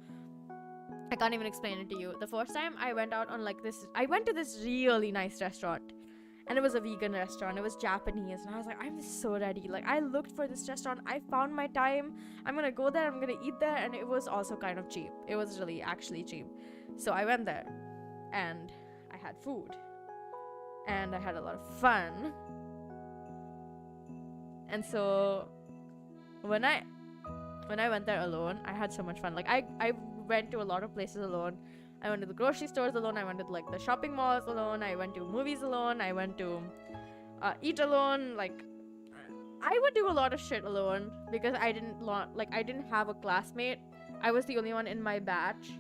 I can't even explain it to you. The first time I went out on I went to this really nice restaurant, and it was a vegan restaurant. It was Japanese, and I was like, I'm so ready. Like, I looked for this restaurant. I found my time. I'm gonna go there. I'm gonna eat there. And it was also kind of cheap. It was really actually cheap. So I went there, and I had food, and I had a lot of fun. And so when I went there alone, I had so much fun. Like, I went to a lot of places alone. I went to the grocery stores alone. I went to like the shopping malls alone. I went to movies alone. I went to eat alone. Like, I would do a lot of shit alone because I didn't have a classmate. I was the only one in my batch,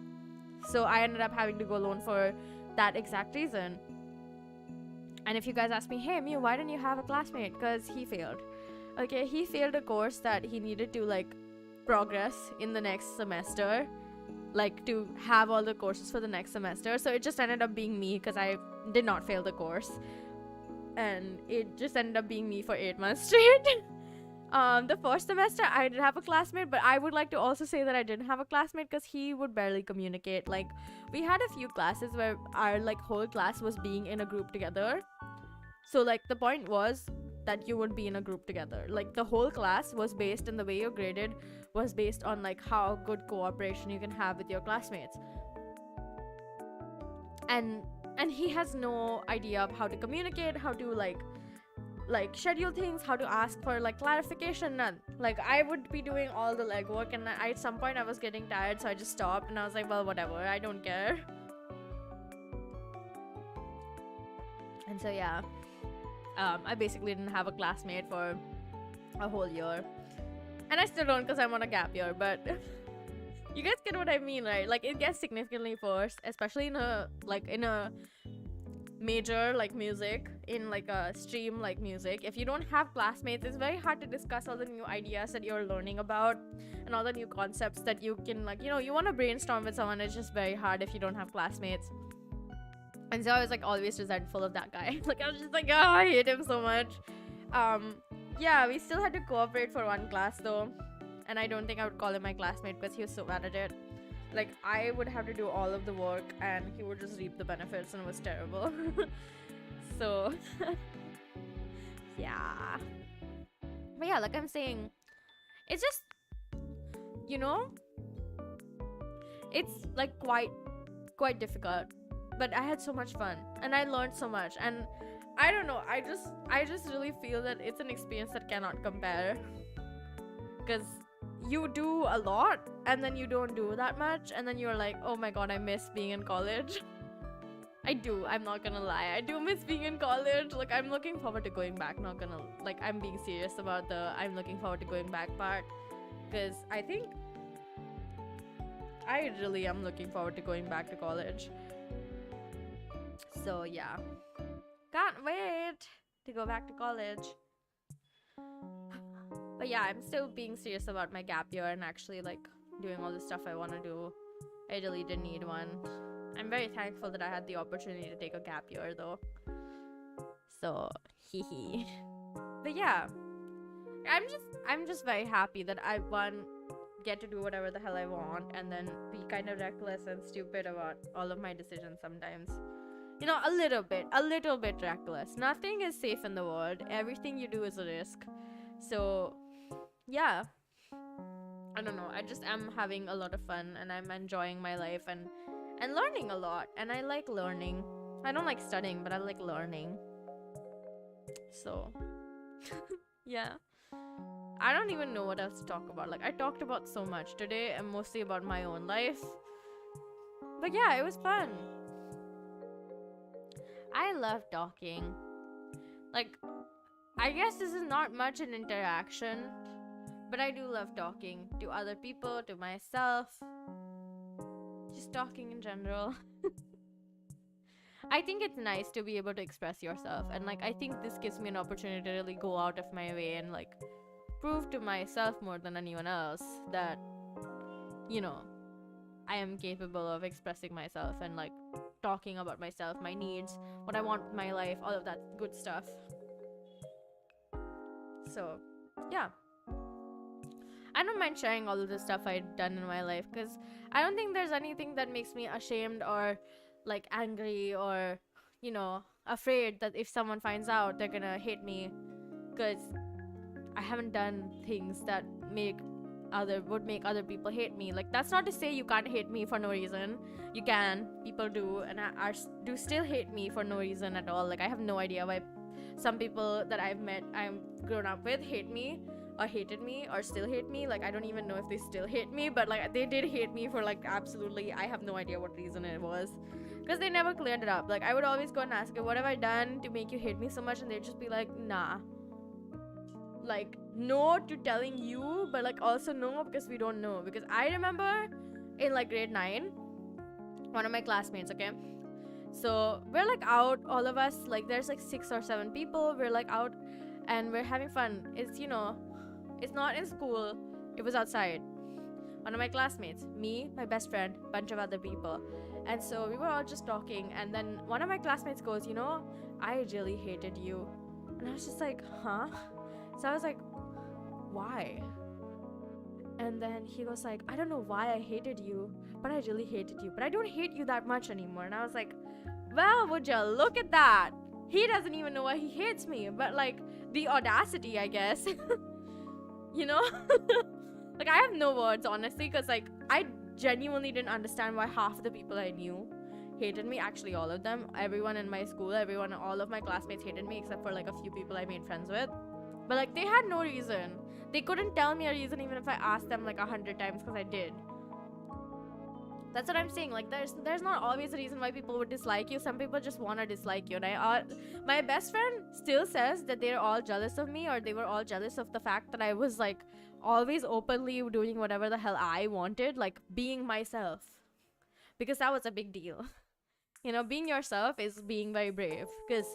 so I ended up having to go alone for that exact reason. And if you guys ask me, hey Mew, why didn't you have a classmate? Because he failed. Okay, he failed a course that he needed to like progress in the next semester, like to have all the courses for the next semester. So it just ended up being me because I did not fail the course, and it just ended up being me for 8 months straight. The first semester I did have a classmate, but I would like to also say that I didn't have a classmate because he would barely communicate. Like, we had a few classes where our like whole class was being in a group together. So like the point was that you would be in a group together. Like, the whole class was based, and the way you're graded was based on like how good cooperation you can have with your classmates. And he has no idea of how to communicate, how to like like schedule things, how to ask for like clarification, none. Like I would be doing all the legwork, and at some point I was getting tired, so I just stopped and I was like, well, whatever, I don't care. And so yeah, I basically didn't have a classmate for a whole year, and I still don't, because I'm on a gap year. But you guys get what I mean, right? Like it gets significantly worse, especially in a major like music, in like a stream like music. If you don't have classmates, it's very hard to discuss all the new ideas that you're learning about and all the new concepts that you can, like, you know, you want to brainstorm with someone. It's just very hard if you don't have classmates. And so I was like always resentful of that guy. Like I was just like, oh, I hate him so much. Yeah, we still had to cooperate for one class though, and I don't think I would call him my classmate because he was so bad at it. Like I would have to do all of the work and he would just reap the benefits, and it was terrible. So yeah, but yeah, like I'm saying, it's just, you know, it's like quite difficult, but I had so much fun and I learned so much. And I don't know, I just really feel that it's an experience that cannot compare, because you do a lot and then you don't do that much, and then you're like, oh my god, I miss being in college. I do, I'm not gonna lie, I do miss being in college. Like I'm looking forward to going back, not gonna, like, I'm being serious about the I'm looking forward to going back part, because I think I really am looking forward to going back to college. So yeah, can't wait to go back to college. But yeah, I'm still being serious about my gap year and actually like doing all the stuff I want to do. I really didn't need one. I'm very thankful that I had the opportunity to take a gap year though. So hee. But yeah, I'm just very happy that I get to do whatever the hell I want, and then be kind of reckless and stupid about all of my decisions sometimes. You know, a little bit reckless. Nothing is safe in the world. Everything you do is a risk. So yeah, I don't know, I just am having a lot of fun and I'm enjoying my life and learning a lot, and I like learning. I don't like studying, but I like learning. So yeah, I don't even know what else to talk about. Like I talked about so much today, and mostly about my own life, but yeah, it was fun. I love talking. Like, I guess this is not much an interaction, but I do love talking to other people, to myself, just talking in general. I think it's nice to be able to express yourself, and like I think this gives me an opportunity to really go out of my way and like prove to myself more than anyone else that, you know, I am capable of expressing myself and like talking about myself, my needs, what I want in my life, all of that good stuff. So yeah, I don't mind sharing all of the stuff I've done in my life, because I don't think there's anything that makes me ashamed or like angry or, you know, afraid that if someone finds out they're gonna hate me, because I haven't done things that would make other people hate me. Like that's not to say you can't hate me for no reason. You can. People do, and do still hate me for no reason at all. Like I have no idea why some people that I've met, I'm grown up with, hate me or hated me or still hate me. Like I don't even know if they still hate me, but like they did hate me for like absolutely, I have no idea what reason it was, because they never cleared it up. Like I would always go and ask, what have I done to make you hate me so much? And they'd just be like, nah. Like no to telling you, but like also no because we don't know. Because I remember in like grade 9, one of my classmates, okay, so we're like out, all of us, like there's like 6 or 7 people, we're like out and we're having fun. It's, you know, it's not in school, it was outside. One of my classmates, me, my best friend, bunch of other people, and so we were all just talking, and then one of my classmates goes, you know, I really hated you. And I was just like, huh? So I was like, why? And then he goes like, I don't know why I hated you, but I really hated you, but I don't hate you that much anymore. And I was like, well, would you look at that? He doesn't even know why he hates me, but like the audacity, I guess. You know? Like I have no words, honestly, because like I genuinely didn't understand why half the people I knew hated me. Actually, all of them. Everyone in my school, all of my classmates hated me except for like a few people I made friends with. But like they had no reason. They couldn't tell me a reason even if I asked them like 100 times, because I did. That's what I'm saying. Like there's not always a reason why people would dislike you. Some people just want to dislike you. And my best friend still says that they're all jealous of me, or they were all jealous of the fact that I was like always openly doing whatever the hell I wanted, like being myself, because that was a big deal. You know, being yourself is being very brave, because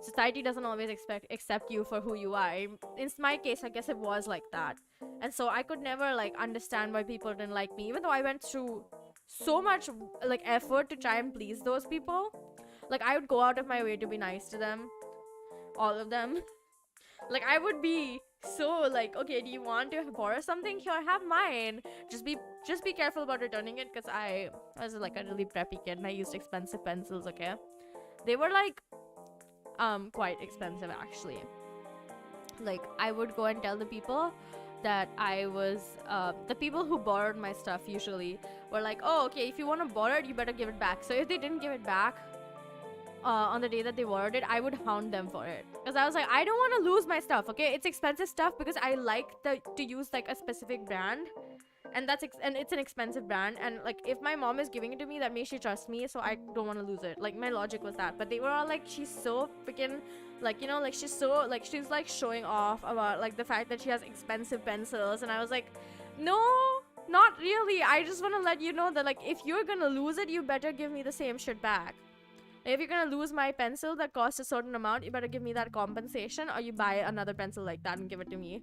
society doesn't always accept you for who you are. In my case, I guess it was like that. And so I could never like understand why people didn't like me, even though I went through so much like effort to try and please those people. Like I would go out of my way to be nice to them, all of them. Like I would be so like, okay, do you want to borrow something? Here, have mine. Just be careful about returning it, because I was like a really preppy kid and I used expensive pencils. Okay, they were like quite expensive actually. Like I would go and tell the people that I was the people who borrowed my stuff usually were like, oh, okay, if you want to borrow it, you better give it back. So if they didn't give it back on the day that they borrowed it, I would hound them for it, because I was like, I don't want to lose my stuff. Okay, it's expensive stuff, because I like to use like a specific brand, and and it's an expensive brand, and like if my mom is giving it to me, that means she trusts me, so I don't want to lose it. Like my logic was that. But they were all like, she's so freaking like, you know, like she's so like, she's like showing off about like the fact that she has expensive pencils. And I was like, no, not really. I just want to let you know that like, if you're gonna lose it, you better give me the same shit back. If you're gonna lose my pencil that costs a certain amount, you better give me that compensation, or you buy another pencil like that and give it to me.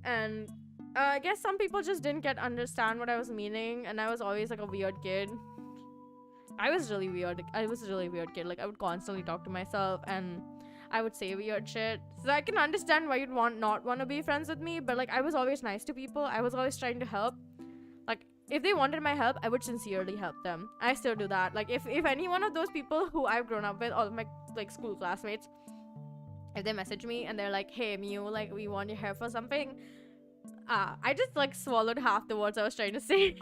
And I guess some people just didn't understand what I was meaning, and I was always like a weird kid. I was really weird. I was a really weird kid. Like I would constantly talk to myself, and I would say weird shit. So I can understand why you'd not want to be friends with me, but like I was always nice to people. I was always trying to help. Like if they wanted my help, I would sincerely help them. I still do that. Like if any one of those people who I've grown up with, all of my like school classmates, if they message me and they're like, hey Mew, like we want your help for something, I just like swallowed half the words I was trying to say.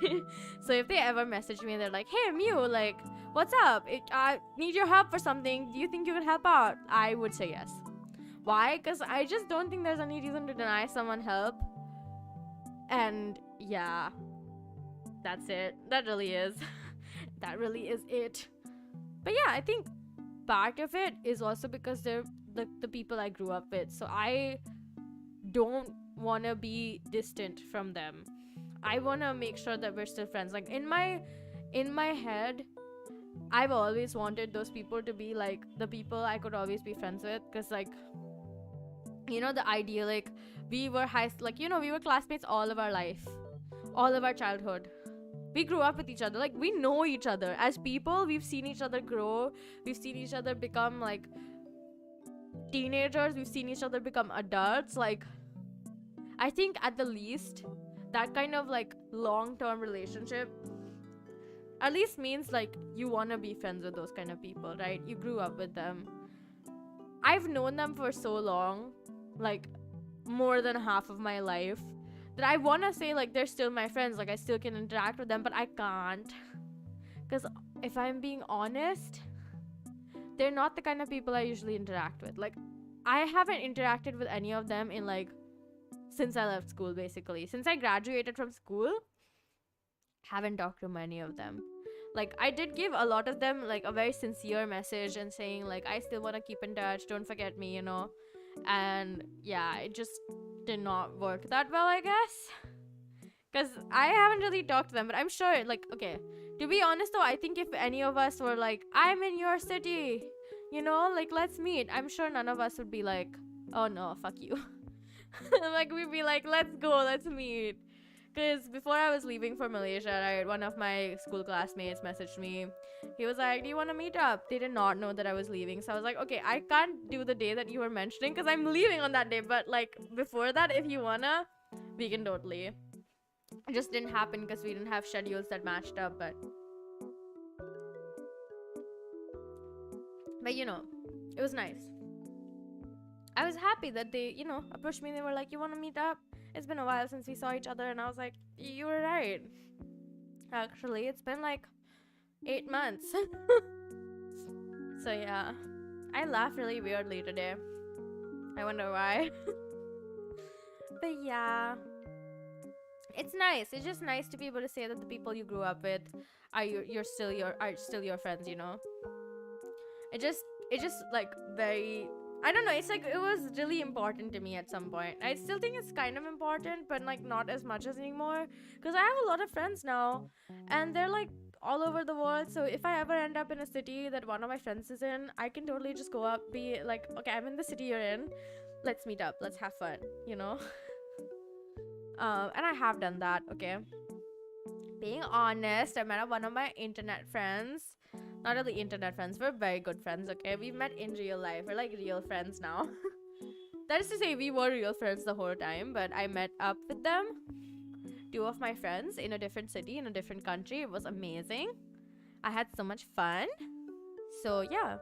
So if they ever message me and they're like, hey Mew, like what's up, I need your help for something, do you think you could help out, I would say yes. Why? Because I just don't think there's any reason to deny someone help. And yeah, that's it. That really is. That really is it. But yeah, I think part of it is also because they're the people I grew up with. So I don't want to be distant from them. I want to make sure that we're still friends. Like in my head, I've always wanted those people to be like the people I could always be friends with. Because like, you know, the idyllic, we were we were classmates all of our life, all of our childhood. We grew up with each other. Like we know each other as people. We've seen each other grow. We've seen each other become like teenagers. We've seen each other become adults. Like I think at the least that kind of like long-term relationship at least means like you want to be friends with those kind of people, right? You grew up with them. I've known them for so long, like more than half of my life, that I want to say like they're still my friends. Like I still can interact with them, but I can't, because if I'm being honest, they're not the kind of people I usually interact with. Like I haven't interacted with any of them in like since I left school. Basically since I graduated from school, haven't talked to many of them. Like I did give a lot of them like a very sincere message and saying like I still want to keep in touch, don't forget me, you know. And yeah, it just did not work that well, I guess, because I haven't really talked to them. But I'm sure, like, okay, to be honest though, I think if any of us were like, I'm in your city, you know, like let's meet, I'm sure none of us would be like, oh no, fuck you. Like we'd be like, let's go, let's meet. Because before I was leaving for Malaysia, right, one of my school classmates messaged me. He was like, do you want to meet up? They did not know that I was leaving. So I was like, okay, I can't do the day that you were mentioning because I'm leaving on that day. But like before that, if you wanna, we can totally. It just didn't happen because we didn't have schedules that matched up. But you know, it was nice. I was happy that they, you know, approached me. They were like, you want to meet up? It's been a while since we saw each other. And I was like, you were right. Actually, it's been like 8 months. So yeah, I laugh really weirdly today. I wonder why. But yeah, it's nice. It's just nice to be able to say that the people you grew up with are still your friends. You know, it just like very. I don't know. It's like it was really important to me at some point. I still think it's kind of important, but like not as much as anymore. Because I have a lot of friends now, and they're like all over the world. So if I ever end up in a city that one of my friends is in, I can totally just go up, be like, okay, I'm in the city you're in. Let's meet up. Let's have fun. You know. And I have done that. Okay. Being honest, I met up one of my internet friends. Not really internet friends, we're very good friends, okay? We've met in real life. We're like real friends now. That is to say, we were real friends the whole time, but I met up with them. Two of my friends in a different city, in a different country. It was amazing. I had so much fun. So, yeah.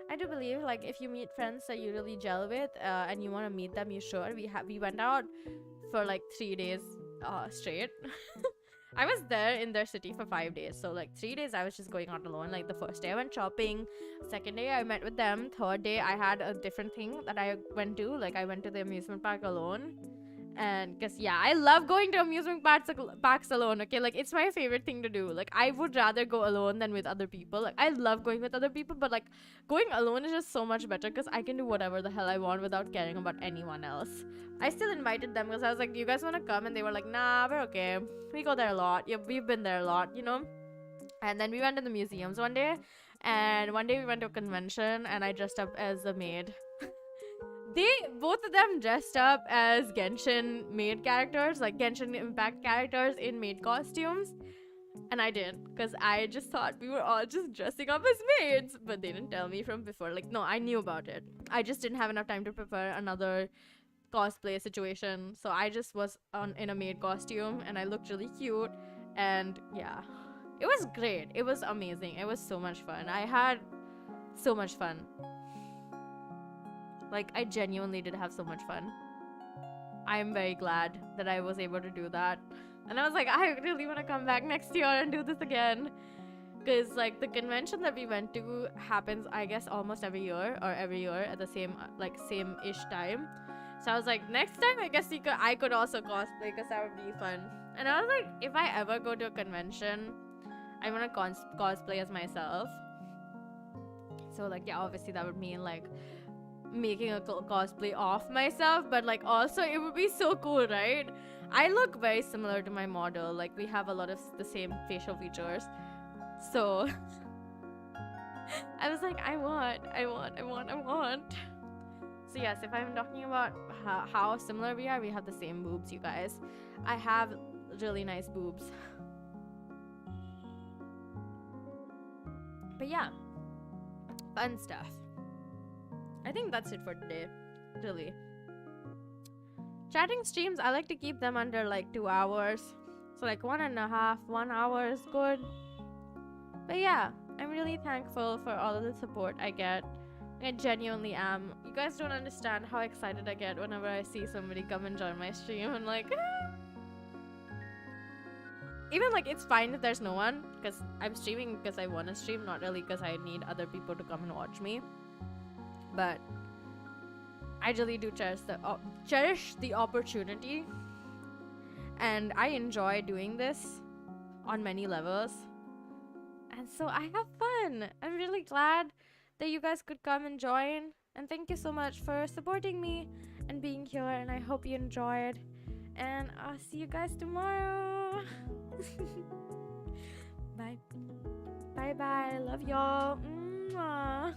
I do believe, like, if you meet friends that you really gel with and you want to meet them, you should. We went out for like 3 days straight. I was there in their city for 5 days. So like 3 days I was just going out alone. Like the first day I went shopping. Second day I met with them. Third day I had a different thing that I went to. Like I went to the amusement park alone. And because yeah, I love going to amusement parks alone. Okay, like it's my favorite thing to do. Like I would rather go alone than with other people. Like I love going with other people, but like going alone is just so much better because I can do whatever the hell I want without caring about anyone else. I still invited them because I was like, do you guys want to come? And they were like, nah, we're okay. We go there a lot. Yeah, we've been there a lot, you know. And then we went to the museums one day, and one day we went to a convention, and I dressed up as a maid. Both of them dressed up as Genshin maid characters, like Genshin Impact characters in maid costumes. And I didn't, because I just thought we were all just dressing up as maids. But they didn't tell me from before. Like, no, I knew about it. I just didn't have enough time to prepare another cosplay situation. So I just was in a maid costume, and I looked really cute. And yeah, it was great. It was amazing. It was so much fun. I had so much fun. Like, I genuinely did have so much fun. I'm very glad that I was able to do that. And I was like, I really want to come back next year and do this again. Because, like, the convention that we went to happens, I guess, almost every year. Or every year at the same-ish time. So I was like, next time, I guess I could also cosplay because that would be fun. And I was like, if I ever go to a convention, I want to cosplay as myself. So, like, yeah, obviously that would mean, like, making a cosplay of myself, but like also it would be so cool, right? I look very similar to my model. Like we have a lot of the same facial features. So I was like, I want. So yes, if I'm talking about how similar we have the same boobs, you guys. I have really nice boobs. But yeah, fun stuff. I think that's it for today, really. Chatting streams, I like to keep them under like 2 hours. So like 1 hour is good. But yeah, I'm really thankful for all of the support I get. I genuinely am. You guys don't understand how excited I get whenever I see somebody come and join my stream. And like, even like it's fine if there's no one, because I'm streaming because I want to stream, not really because I need other people to come and watch me. But I really do cherish the opportunity, and I enjoy doing this on many levels, and so I have fun. I'm really glad that you guys could come and join, and thank you so much for supporting me and being here, and I hope you enjoyed, and I'll see you guys tomorrow. Bye bye, love y'all. Mwah.